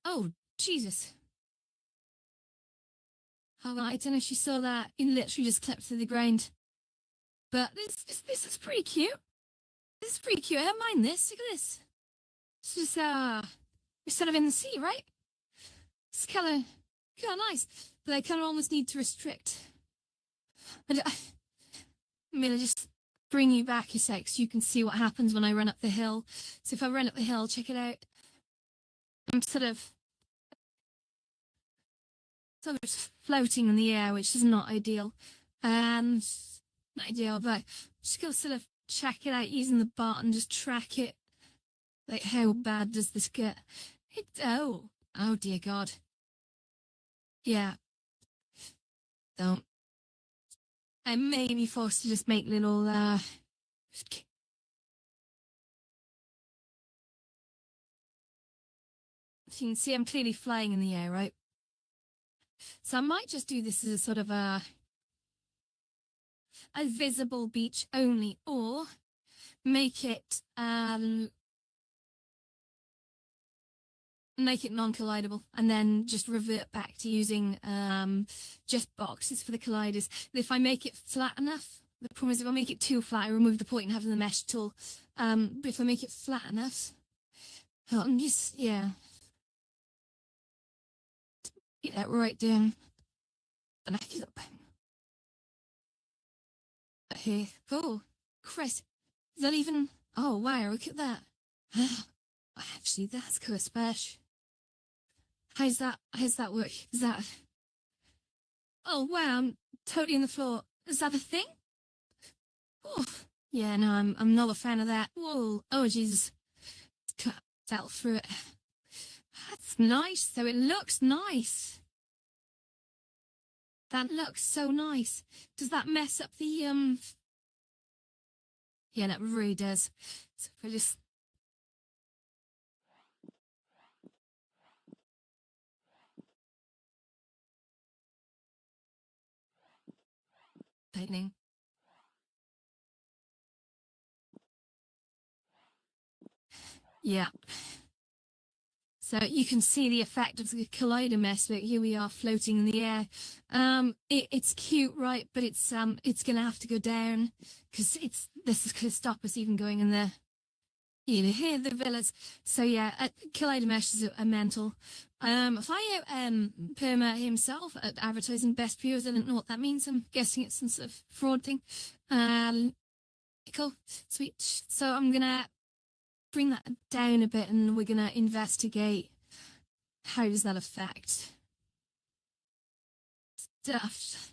Oh, Jesus. Oh, I don't know if you saw that. It literally just clipped to the ground. But this is pretty cute. This is pretty cute. I don't mind this. Look at this. It's just, we're sort of in the sea, right? It's kind of nice. But I kind of almost need to restrict. I just bring you back a sec so you can see what happens when I run up the hill. So if I run up the hill, check it out. I'm sort of floating in the air, which is not ideal. Not ideal, but just go sort of check it out using the bot and just track it. Like, how bad does this get? Oh dear God. Yeah. Don't. I may be forced to just make little, you can see I'm clearly flying in the air, right? So I might just do this as a sort of a visible beach only, or make it non-collidable and then just revert back to using just boxes for the colliders. If I make it flat enough, the problem is if I make it too flat, I remove the point in having the mesh tool. But if I make it flat enough, I'm just, yeah. Get that right down. The neck is up. Okay. Oh, Chris, is that even? Oh, wow, look at that. Actually, that's cool, Spash. How's that work? Is that? Oh wow, I'm totally on the floor. Is that a thing? Oh, yeah, no, I'm not a fan of that. Whoa, oh Jesus, cut out through it. That's nice. So it looks nice. That looks so nice. Does that mess up the Yeah, that really does. So if I just tightening. Yeah. So you can see the effect of the collider mesh, but here we are floating in the air. It's cute, right? But it's gonna have to go down because this is gonna stop us even going in there. You hear the villas. So yeah, collider mesh is a mental. Fire Perma himself at advertising best viewers. I don't know what that means. I'm guessing it's some sort of fraud thing. Cool, sweet. So I'm gonna bring that down a bit and we're going to investigate how does that affect stuff.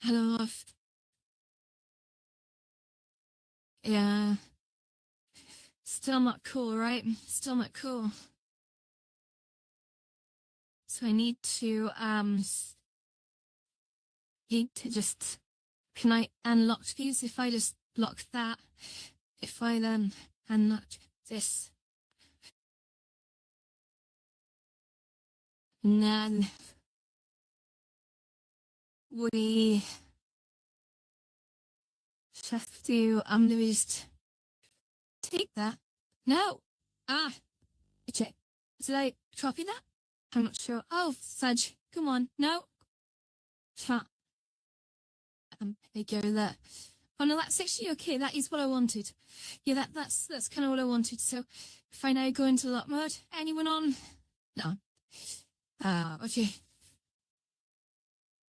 Hello. Yeah. Still not cool, right? Still not cool. So I need to just, can I unlock these? If I just lock that, if I then unlock this, and then we have to just take that. No. Okay. Did I copy that? I'm not sure. Oh, fudge. Come on. No. There you go there. Oh no, that's actually okay. That is what I wanted. Yeah, that's kind of what I wanted. So if I now go into lock mode, anyone on? No. Okay.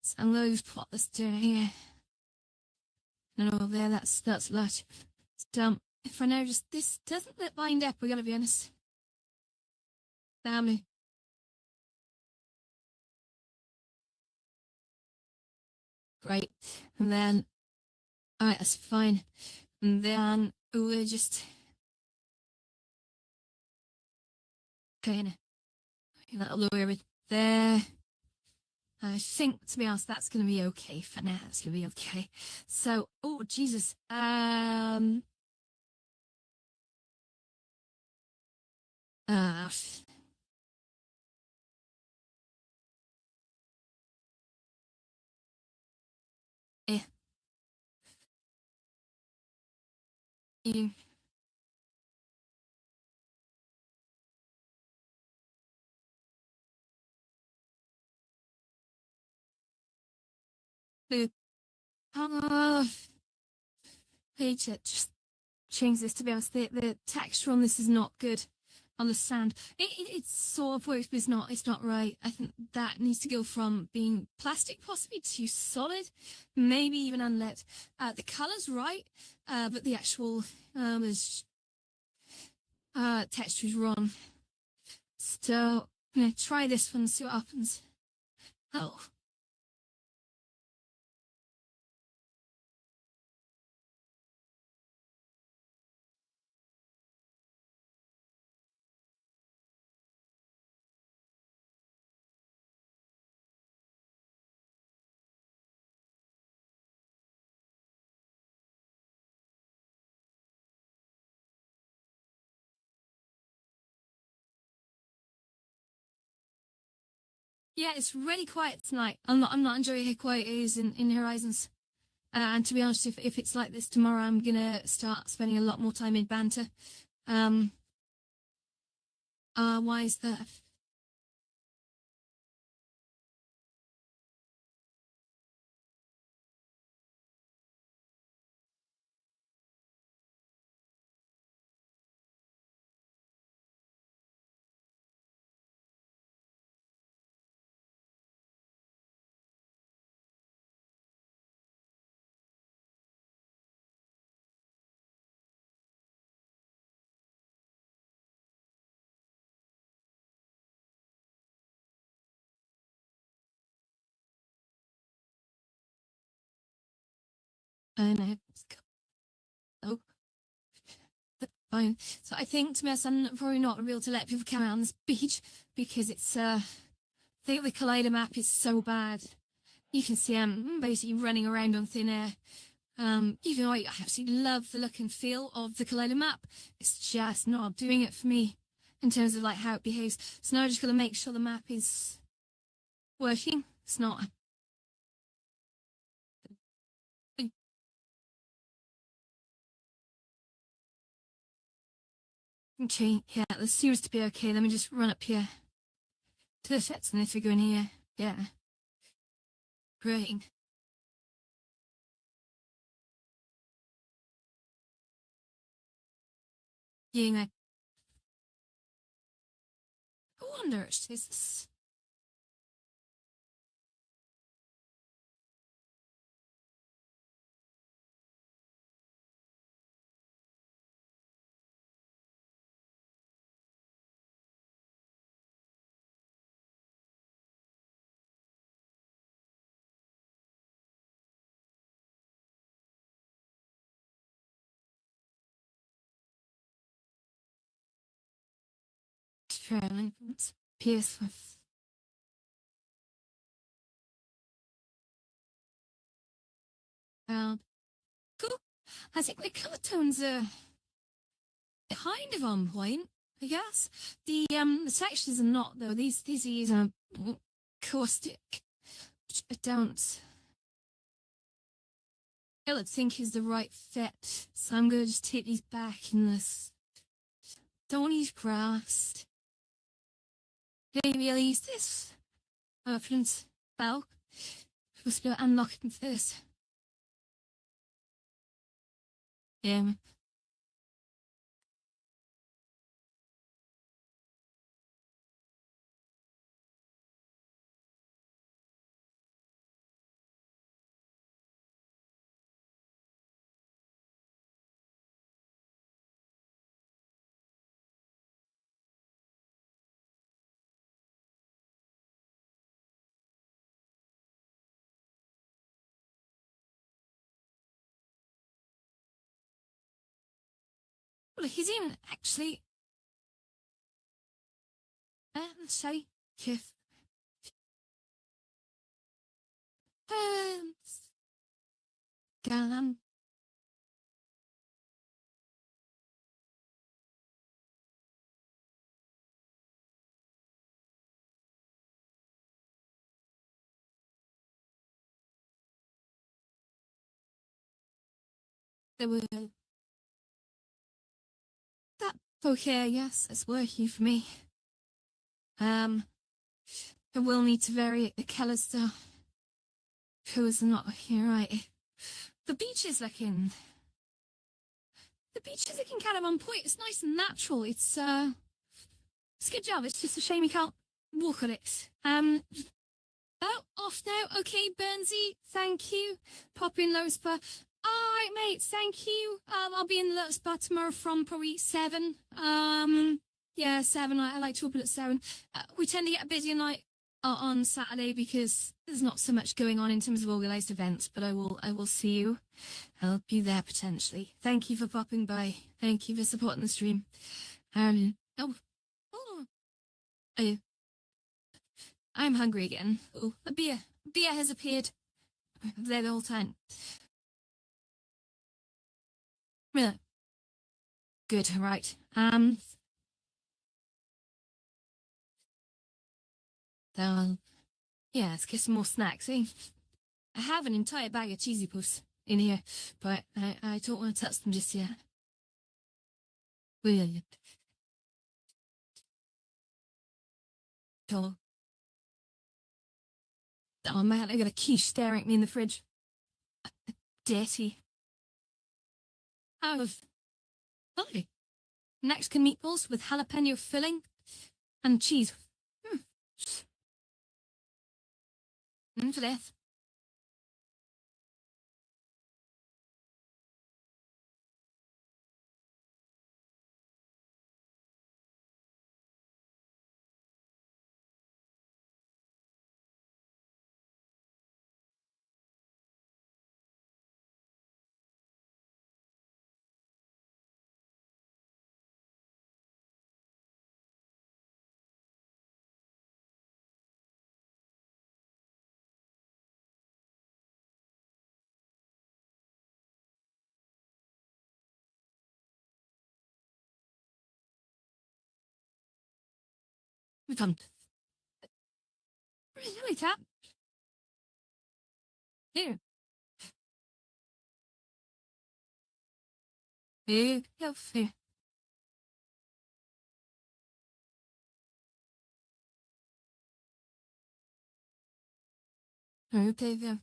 So I'm going to plot this down here. No, there, that's large. It's dumb. If I now this doesn't look lined up, we gotta be honest. Damn. Great. And then, alright, that's fine. And then we're just okay. That'll lower it there. I think, to be honest, that's going to be okay for now. It's going to be okay. So, oh, Jesus. Eh. You. Oh, hate it. Just change this, to be honest. The texture on this is not good on the sand. It sort of works, but it's not right. I think that needs to go from being plastic possibly to solid, maybe even unlit. The color's right, but the actual texture is wrong. So I'm gonna try this one, see what happens. Oh. Yeah, it's really quiet tonight. I'm not enjoying how quiet it is in Horizons. And to be honest, if it's like this tomorrow, I'm gonna start spending a lot more time in banter. Why is that? I know. Oh, fine. So I think, to be honest, I'm probably not able to let people come out on this beach because it's I think the collider map is so bad. You can see I'm basically running around on thin air. Even though I absolutely love the look and feel of the Collider map, it's just not doing it for me in terms of like how it behaves. So now I just got to make sure the map is working. It's not. Okay, yeah, this seems to be okay. Let me just run up here to the sets and if we go in here. Yeah. Great. Yeah, I wonder, is this... Traveling PS with... Cool. I think the color tones are kind of on point, I guess. The textures are not though. These are caustic, which I don't feel think is the right fit. So I'm gonna just take these back in this. Don't want to use grass. Maybe I'll use this. Flint bell. Supposed to be unlocking this. Yeah. Well, he's even actually. Let's say, Kith. Galam. There were that okay, yes, it's working for me. I will need to vary the colours though. Because not here, right? The beach is looking kind of on point. It's nice and natural. It's a good job. It's just a shame you can't walk on it. Oh, off now. Okay, Burnsy, thank you. Pop in Low Spa. All right, mate, thank you. I'll be in Low Spa tomorrow from probably 7. Yeah, 7. I like to open at 7. We tend to get a busy night on Saturday because there's not so much going on in terms of organised events, but I will see you. I'll be there potentially. Thank you for popping by. Thank you for supporting the stream. Oh, I'm hungry again. Oh, a beer. Beer has appeared. There the whole time. Yeah. Good, right. So, yeah, let's get some more snacks, eh? I have an entire bag of cheesy puffs in here, but I don't want to touch them just yet. Weird. So, oh man, I got a quiche staring at me in the fridge. Dirty. Oh, lovely. Mexican meatballs with jalapeno filling and cheese. For death. we come. Really tap. Here. Here. Here. Okay, there.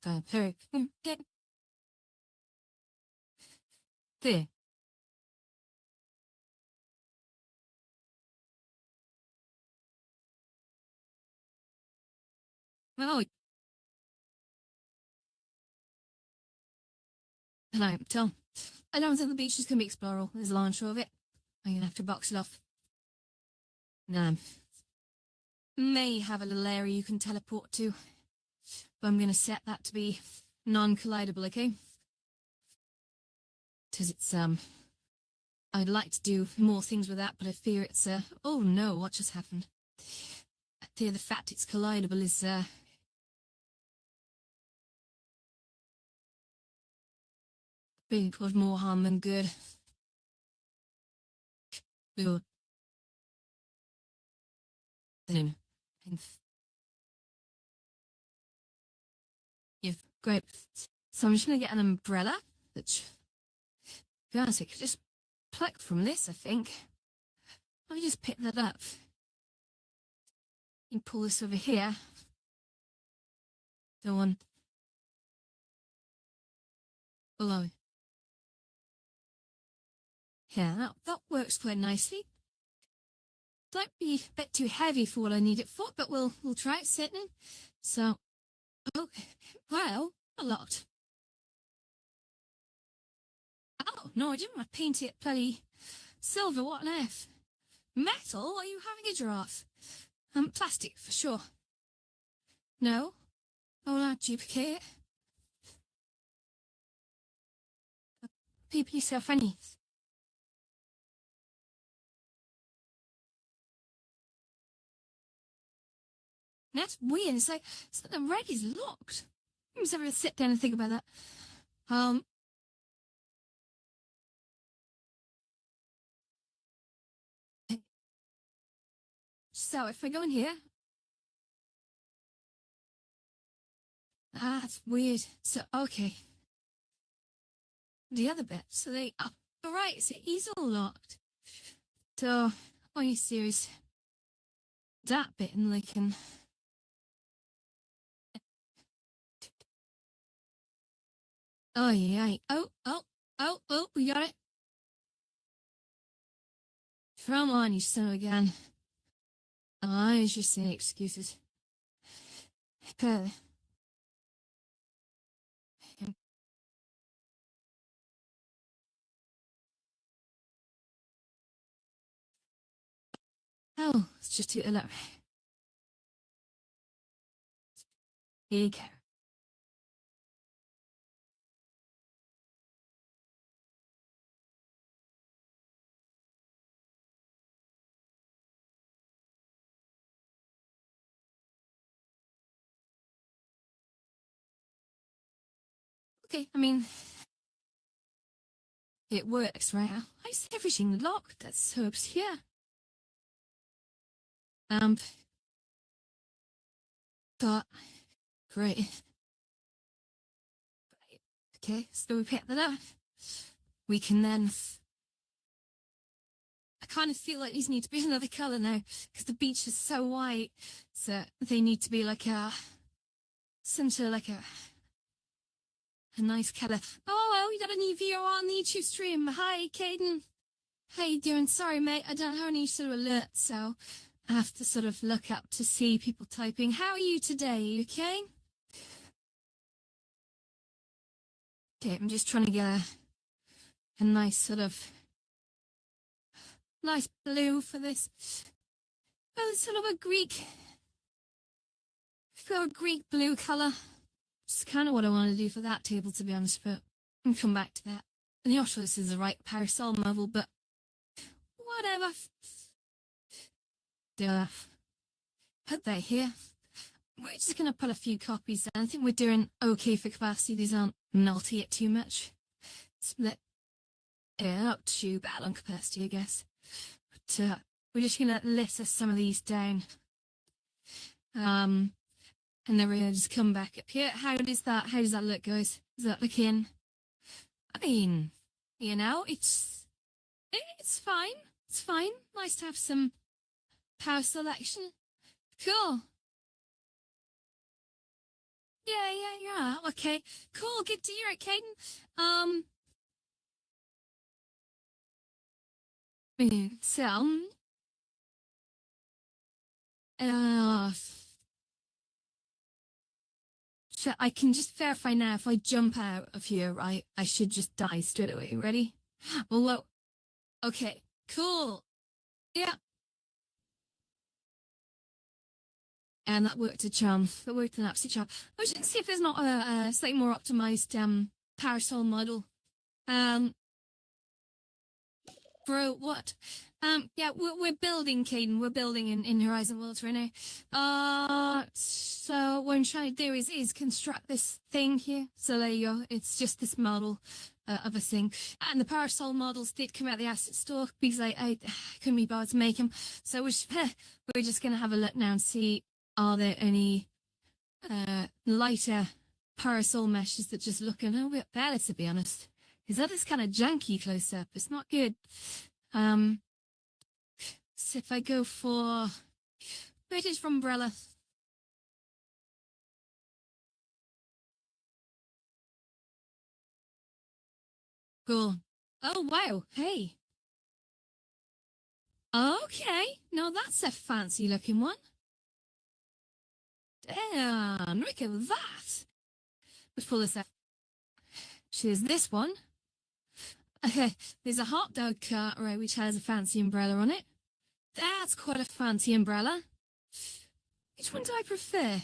Oh, hello, Tom. I don't think the beach is going to be explorable. There's a long show of it. I'm going to have to box it off. No. May have a little area you can teleport to, but I'm going to set that to be non-collidable, okay? Because it's, I'd like to do more things with that, but I fear it's, oh no, what just happened? I fear the fact it's collidable is, being caused more harm than good. Ugh. Then, you've great. So I'm just gonna get an umbrella, which, to be honest, I could just pluck from this, I think. Let me just pick that up. You can pull this over here. The one below. Yeah, that works quite nicely. Might be a bit too heavy for what I need it for, but we'll try it sitting. So, oh, well, locked. Oh, no, I didn't want to paint it bloody silver, what on earth? Metal? Are you having a giraffe? Plastic, for sure. No? Oh, not duplicate. People yourself any. That's weird. It's like the red is locked. Let me just have a sit down and think about that. So if I go in here, that's weird. So okay, the other bit. So they, all right. So he's all locked. So all you see is that bit, and they can. Oh yeah. Oh, we got it. Come on, you son of a gun. Oh, I was just saying excuses. Oh, it's just too low. Here you go. Okay, I mean, it works, right? Why is everything locked? That's so obscure. But great. Okay, so we pick that up. We can then. I kind of feel like these need to be another color now because the beach is so white. So they need to be like some sort of like a nice color. Oh, well, we got a new viewer on the YouTube stream. Hi, Caden. How you doing? Sorry, mate. I don't have any sort of alerts, so I have to sort of look up to see people typing. How are you today? You okay? Okay, I'm just trying to get a nice sort of nice blue for this. Oh, it's sort of a Greek blue colour. It's kind of what I want to do for that table, to be honest, but I'll come back to that. I'm not sure this is the right parasol model, but whatever. Put that here. We're just going to put a few copies down. I think we're doing okay for capacity. These aren't melty it too much. Split. Yeah, not too bad on capacity, I guess. But we're just going to lift some of these down. And then we're gonna just come back up here. How does that look, guys? Is that looking? I mean, it's fine. It's fine. Nice to have some power selection. Cool. Yeah. Okay. Cool. Good to hear it, Caden. So, uh, so I can just verify now if I jump out of here, right? I should just die straight away. Ready? Well, okay. Cool. Yeah. And that worked a charm. That worked an absolute charm. I should see if there's not a slightly more optimized parasol model. Um, Bro, what? Yeah, we're building, Caden. We're building in Horizon Worlds right now. So what I'm trying to do is construct this thing here. So there you go. It's just this model of a thing. And the parasol models did come out of the asset store because I couldn't be bothered to make them. So we're just gonna have a look now and see, are there any lighter parasol meshes that just look a little bit better, to be honest. Because that is kind of janky close up. It's not good. So if I go for British umbrella. Cool. Oh, wow. Hey. Okay. Now that's a fancy looking one. Damn, look at that. Let's pull this out. Here's this one. Okay, there's a hot dog cart, right, which has a fancy umbrella on it. That's quite a fancy umbrella. Which one do I prefer?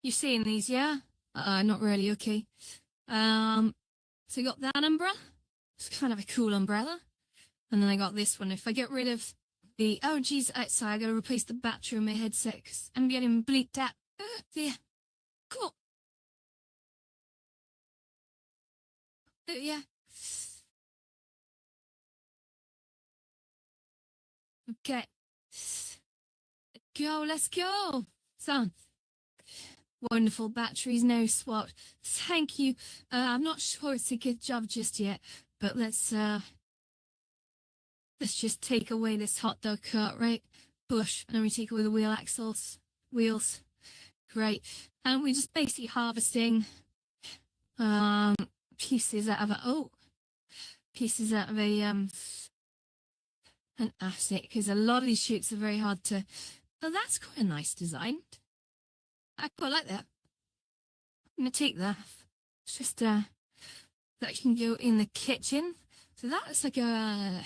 You've seen these, yeah? Not really, okay. So you got that umbrella. It's kind of a cool umbrella. And then I got this one. If I get rid of the... Oh, geez, sorry, I gotta replace the battery on my headset because I'm getting bleeped out. Yeah. Cool. Yeah. Okay. Let's go. So, wonderful batteries now swapped. Thank you. I'm not sure it's a good job just yet, but let's just take away this hot dog cart, right? Push, and then we take away the wheels. Great. And we're just basically harvesting pieces out of an asset, because a lot of these shoots are very hard to... Oh, that's quite a nice design. I quite like that. I'm gonna take that. It's just that can go in the kitchen. So that's like a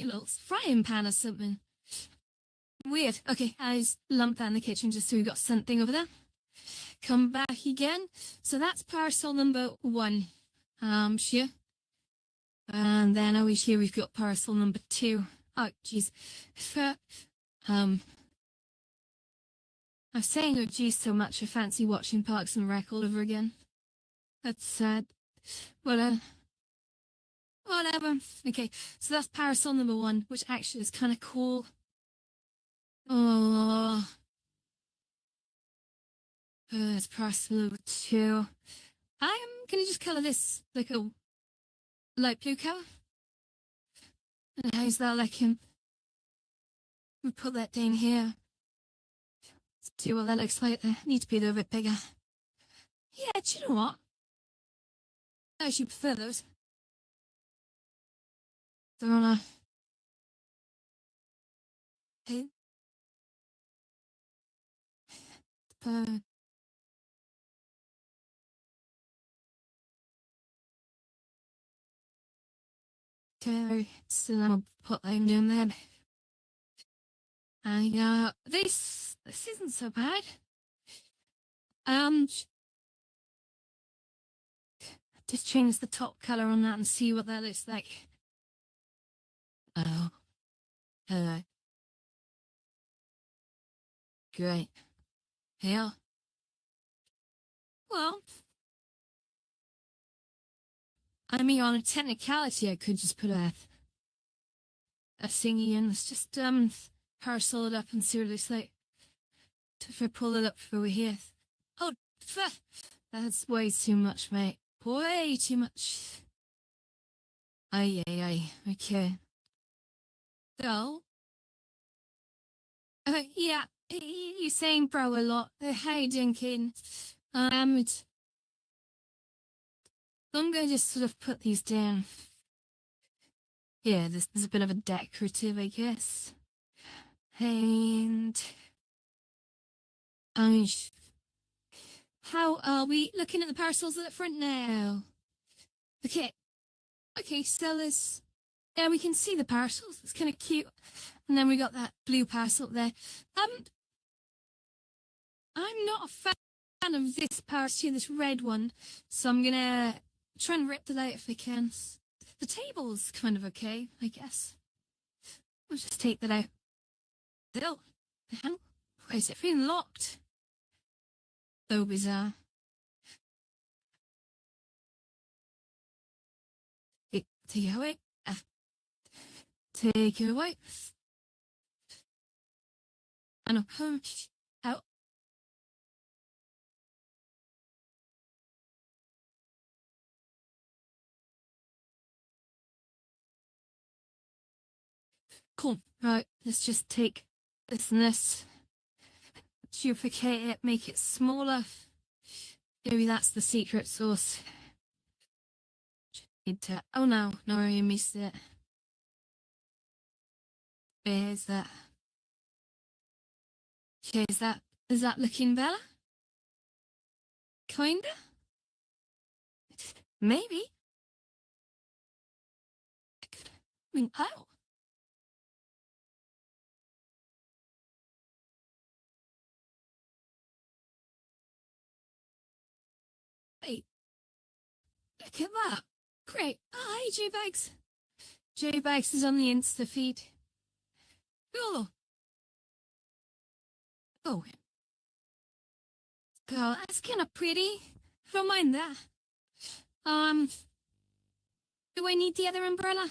little frying pan or something. Weird. Okay, I just lump that in the kitchen just so we've got something over there. Come back again. So that's parasol number 1. Sure. And then over here we've got parasol number 2. Oh, jeez. I'm saying oh geez so much I fancy watching Parks and Rec all over again. That's sad. Well, whatever. Okay, so that's parasol number 1, which actually is kind of cool. Oh, it's parasol number 2. I'm gonna just color this like a light blue color. And how's that looking? We put that down here. Let's see what that looks like there. Need to be a little bit bigger. Yeah, do you know what? I actually prefer those. They're on a... Hey. Okay, so then I'll put them down there. And this isn't so bad. Just change the top color on that and see what that looks like. Oh, hello. Great. Yeah. Well, I mean, on a technicality, I could just put a thingy in. Let's just parasol it up and see what it looks like. if I pull it up through here. Oh, that's way too much, mate. Way too much. Aye, aye, aye. Okay. So, yeah, you're saying bro a lot. Hey, Dinkin. I'm going to just sort of put these down. Yeah, this is a bit of a decorative, I guess. And um, how are we looking at the parcels at the front now? Okay, okay, so there's, yeah, we can see the parcels. It's kind of cute. And then we got that blue parcel up there. I'm not a fan of this parcel, this red one, so I'm gonna try and rip that out if I can. The table's kind of okay, I guess. We'll just take that out. Still, the hell? Why is it being locked? So bizarre. Take it away. Take it away. I know. Out. Cool. Right, let's just take this and this. Duplicate it, make it smaller. Maybe that's the secret sauce. Need to. Oh no, I missed it. Where's that? Okay, is that looking better? Kinda? Maybe. I mean, oh. Wait, look at that. Great. Oh, hi, J-Bags. J-Bags is on the Insta feed. Oh. Oh. Girl, that's kind of pretty. Don't mind that. Do I need the other umbrella?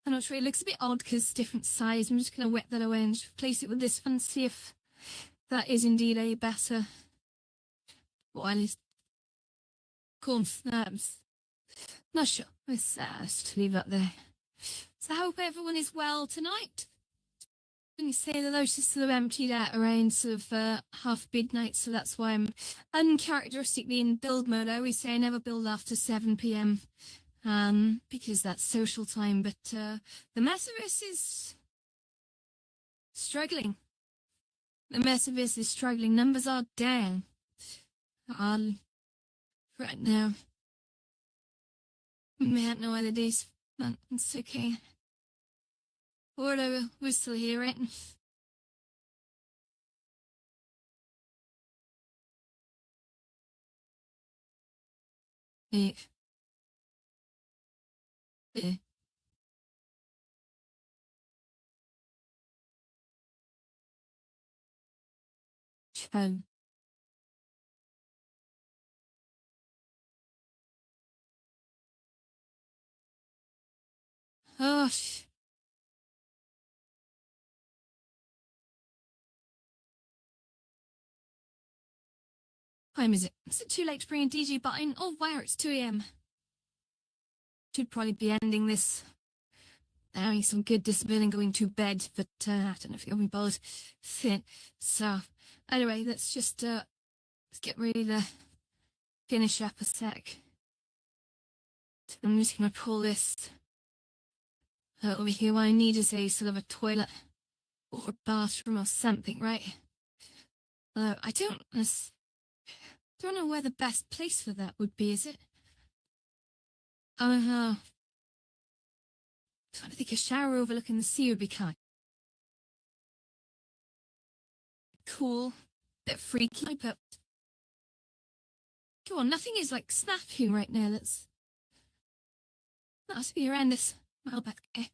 I'm not sure. It looks a bit odd because it's different size. I'm just going to wet that away and replace it with this one. See if that is indeed a better one. Cool. Not sure. Let's just leave that there. So I hope everyone is well tonight. When you say that those just sort of emptied out around sort of half midnight, so that's why I'm uncharacteristically in build mode. I always say I never build after 7 p.m. Because that's social time. But the Metaverse is struggling. The Metaverse is struggling. Numbers are down. Right now. Man, no other days. It's okay. Whatever, we're still here, right? Yeah. Yeah. Ciao. Oh, time is it? Is it too late to bring a DJ button? Oh, wow, it's 2 a.m. Should probably be ending this. Having some good discipline and going to bed, but I don't know if you'll be bothered. So, anyway, let's get ready to finish up a sec. I'm just going to pull this over here. What I need is a sort of a toilet or a bathroom or something, right? I don't know where the best place for that would be, is it? I think a shower overlooking the sea would be kind of cool, bit freaky, but come on, nothing is like snapping right now. That's be horrendous. Well, back okay.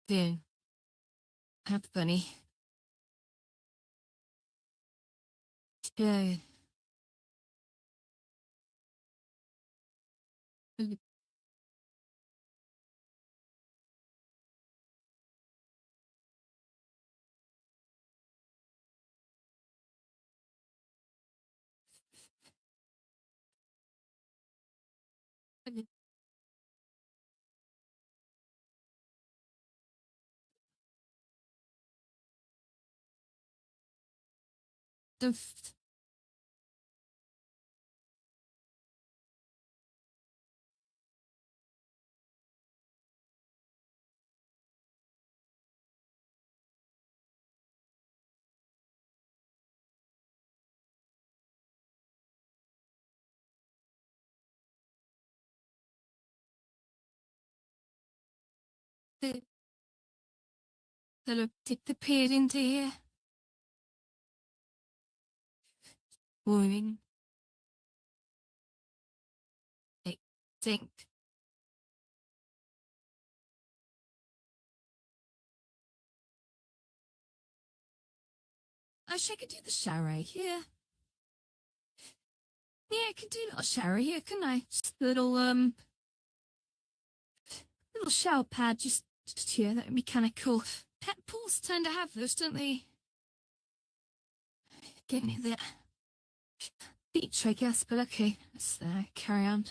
Then have funny. Yeah. The the the disappeared into here. Boring. I think. I wish I could do the shower here. Yeah, I could do a little shower here, couldn't I? Just a little shower pad just here. That would be kind of cool. Pet pools tend to have those, don't they? Give me the beach, I guess. But okay, let's carry on.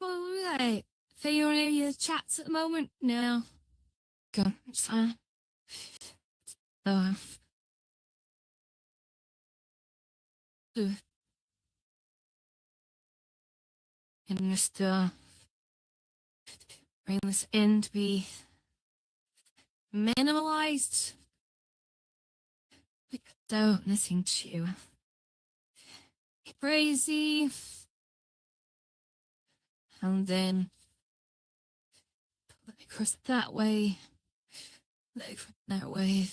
Well, right. Are you on any of your chats at the moment? No. Go. It's fine. So, and just bring this in to be minimalized. So, nothing too crazy. And then let it cross that way. Let it cross that way.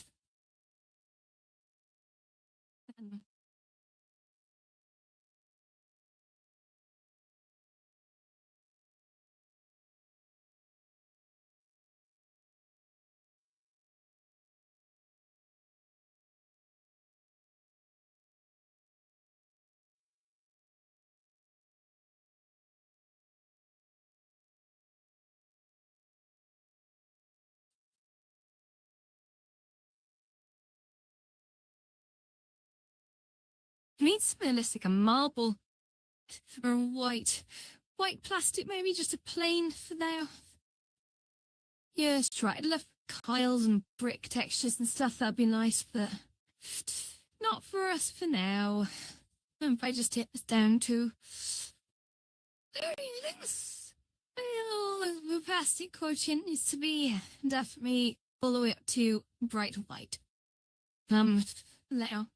And needs to be like a marble or white plastic, maybe just a plain for now. Yes, try. I'd love tiles and brick textures and stuff. That'd be nice, but not for us for now. And if I just hit this down to well, the plastic quotient needs to be definitely all the way up to bright white. Now.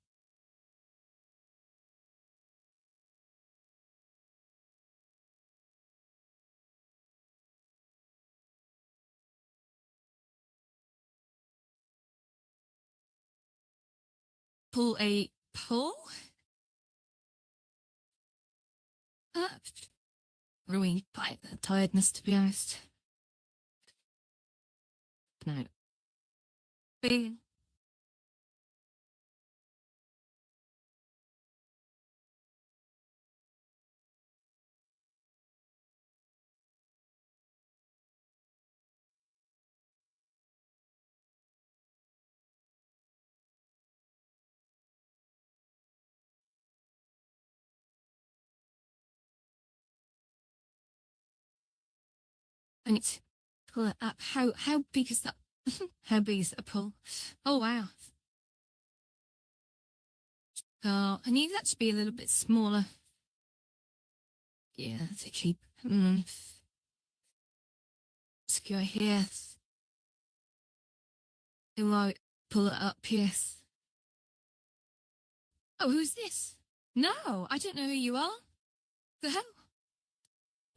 Pull a pull? Ruined by the tiredness, to be honest. No. Big. I need to pull it up. How big is that? How big is that pull? Oh wow. Oh, I need that to be a little bit smaller. Yeah, to keep. Let's go here. Do I pull it up? Yes. Oh, who's this? No, I don't know who you are. The hell?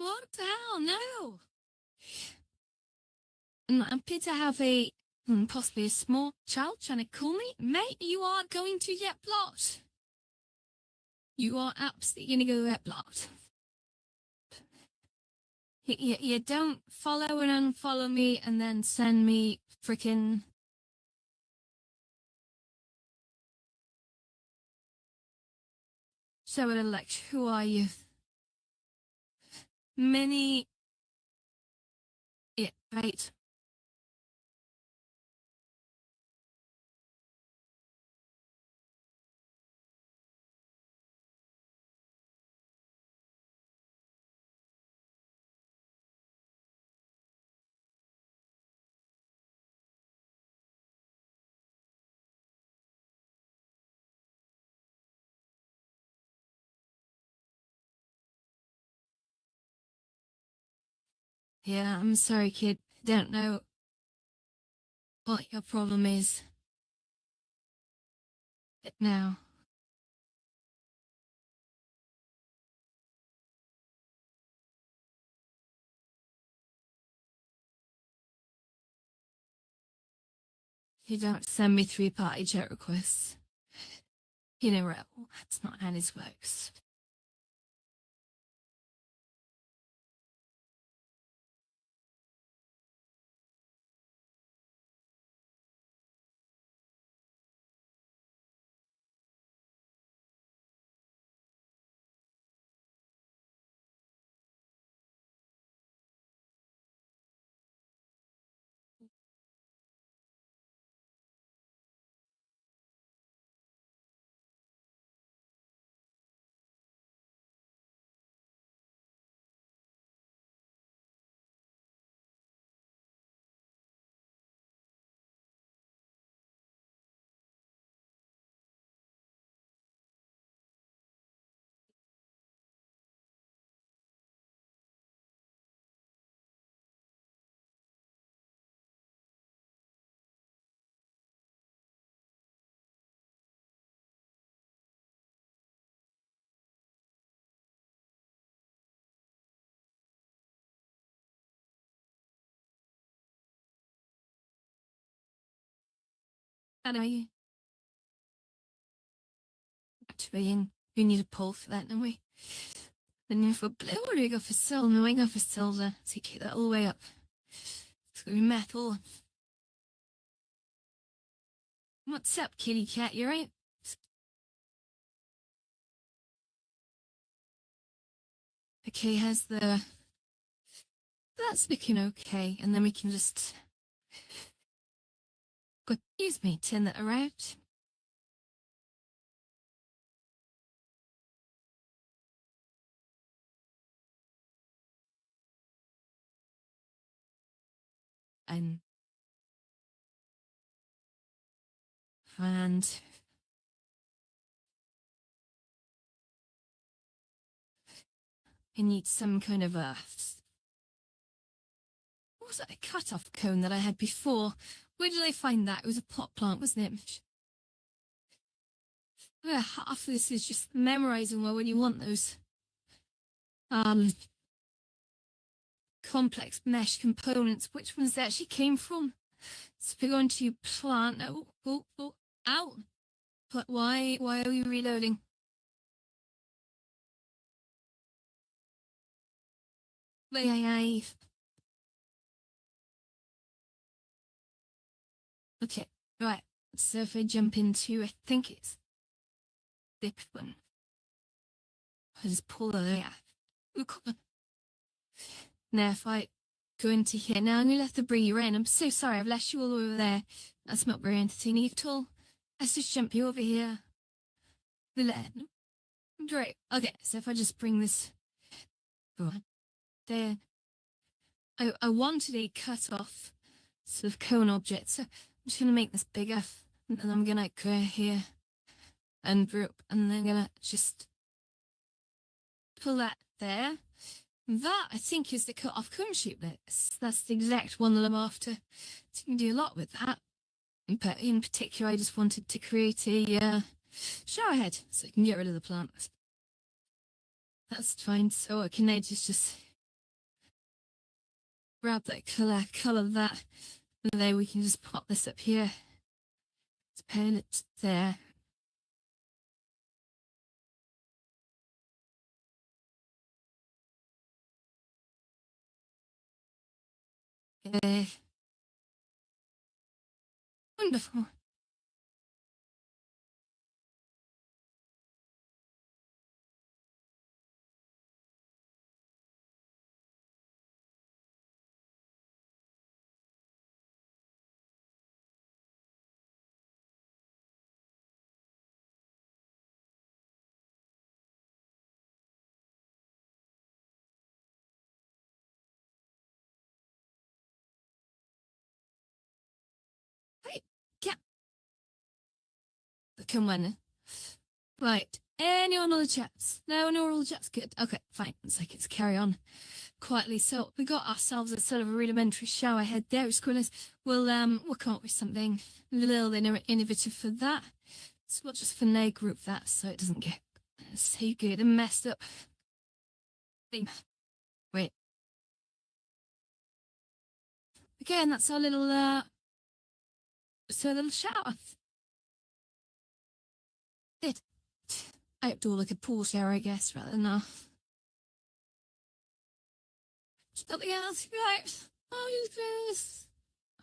What the hell? No. I'm happy to have possibly a small child trying to call me. Mate, you are going to get blocked. You are absolutely going to go get blocked. You don't follow and unfollow me and then send me freaking... So elect, who are you? Mini... Yeah, right. Yeah, I'm sorry, kid. Don't know what your problem is. But now... You don't send me three-party chat requests. You know, Rebel, that's not how this works. And are you? Actually, we need a poll for that, don't we? Then you for blue or do we go for silver? No, we go for silver. So you keep that all the way up. It's gonna be metal. What's up, kitty cat? You right? Okay, how's the... That's looking okay. And then we can just... Go, excuse me, turn that around. And I need some kind of a... What was it? A cut-off cone that I had before. Where did I find that? It was a pot plant, wasn't it? Half of this is just memorizing well when you want those complex mesh components. Which ones they actually came from? So we're going to plant. Ow! But why are we reloading? Wait. Okay, right. So if I jump into, I think it's this one. I just pull it out. Now if I go into here, now I'm going to let the bring you in. I'm so sorry, I've left you all over there. That's not very entertaining at all. Let's just jump you over here. The land. Great. Okay, so if I just bring this there. I wanted a cut off sort of cone object, so I'm just going to make this bigger. And then I'm going to go here and group, and then I'm going to just pull that there. That, I think, is the cut-off cone shape. That's the exact one that I'm after. So you can do a lot with that. But in particular, I just wanted to create a shower head so I can get rid of the plant. That's fine. So I can now just grab that color that. And then we can just pop this up here. Let's pin it there. Okay. Wonderful. Right. Yeah. Come on. Right. Anyone on the chats? No, no, all the chats good. Okay, fine. Let's like it's carry on quietly. So we got ourselves a sort of a rudimentary shower head there. It's cool. We'll come up with something a little innovative for that. So we'll just finagle group that so it doesn't get so good and messed up. Wait. Again, that's our little shower. It. Outdoor like a pool shower, I guess, rather than something else. Right. Oh, this.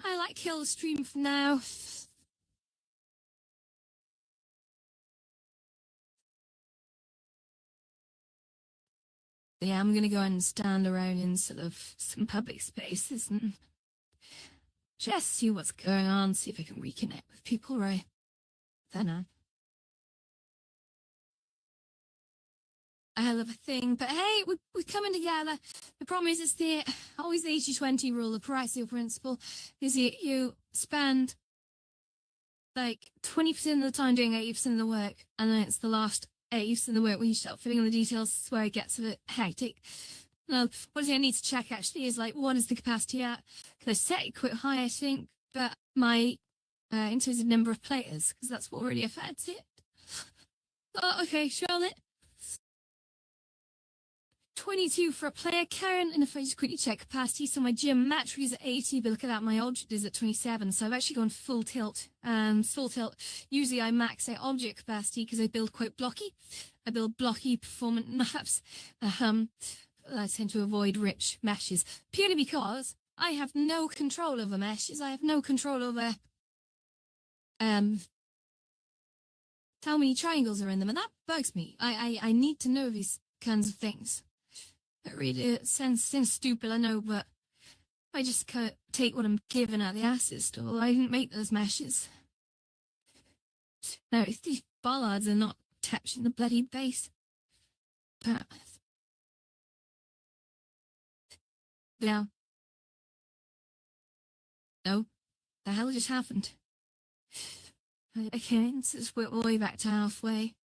I like kill the stream for now. Yeah, I'm gonna go and stand around in sort of some public spaces and just see what's going on, see if I can reconnect with people, right? Then a hell of a thing. But hey, we're coming together. The problem is it's the always the 80-20 rule, the Pareto principle, is you spend like 20% of the time doing 80% of the work, and then it's the last 80% of the work when you start filling in the details. That's where it gets a bit hectic. Well, what I need to check actually is like, what is the capacity at? Because I set it quite high, I think, but my in terms of number of players, because that's what really affects it. Oh, okay, Charlotte. 22 for a player count, and if I just quickly check capacity, so my geometry is at 80, but look at that, my object is at 27, so I've actually gone full tilt. Full tilt. Usually I max out object capacity because I build quite blocky. I build blocky performant maps. I tend to avoid rich meshes, purely because I have no control over meshes. I have no control over how many triangles are in them, and that bugs me. I need to know these kinds of things. It really sounds stupid, I know, but I just can't take what I'm given at the acid store. I didn't make those meshes. No, these bollards are not touching the bloody base. But, yeah. No, the hell just happened? Okay, so we're all the way back to halfway.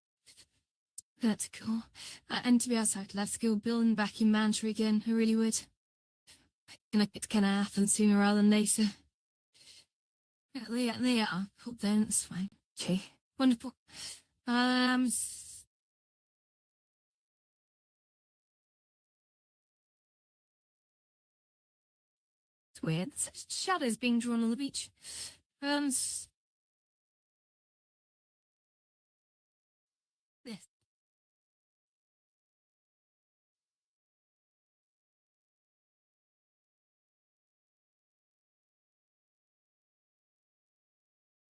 That's cool. And to be honest, I'd love to go building back in Mantra again. I really would. It's gonna happen sooner rather than later. Yeah, they are. Hope then it's fine. Okay, wonderful. It's weird. Such shadows being drawn on the beach. This.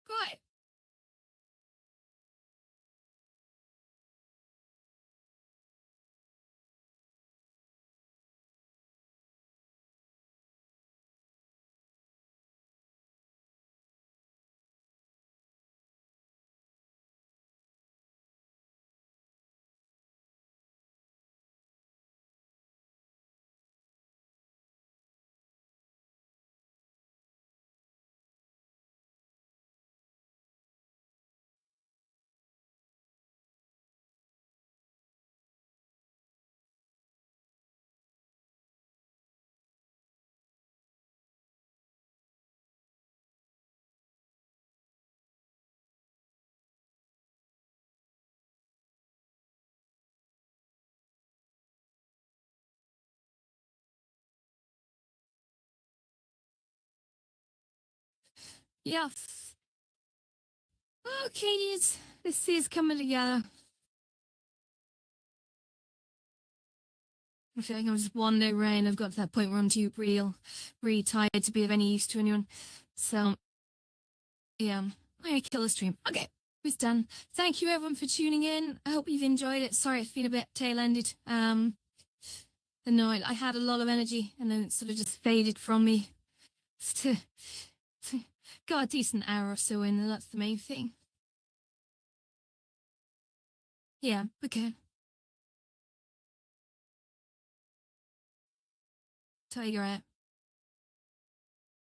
Right. Yes. Okay, this is coming together. I feel like I'm just one day rain. I've got to that point where I'm too really tired to be of any use to anyone. So, yeah, I kill the stream. Okay, it's done. Thank you everyone for tuning in. I hope you've enjoyed it. Sorry, I've been a bit tail-ended. Annoyed. I had a lot of energy and then it sort of just faded from me. To got a decent hour or so in, and that's the main thing. Yeah, okay. Tiger out.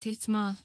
See you tomorrow.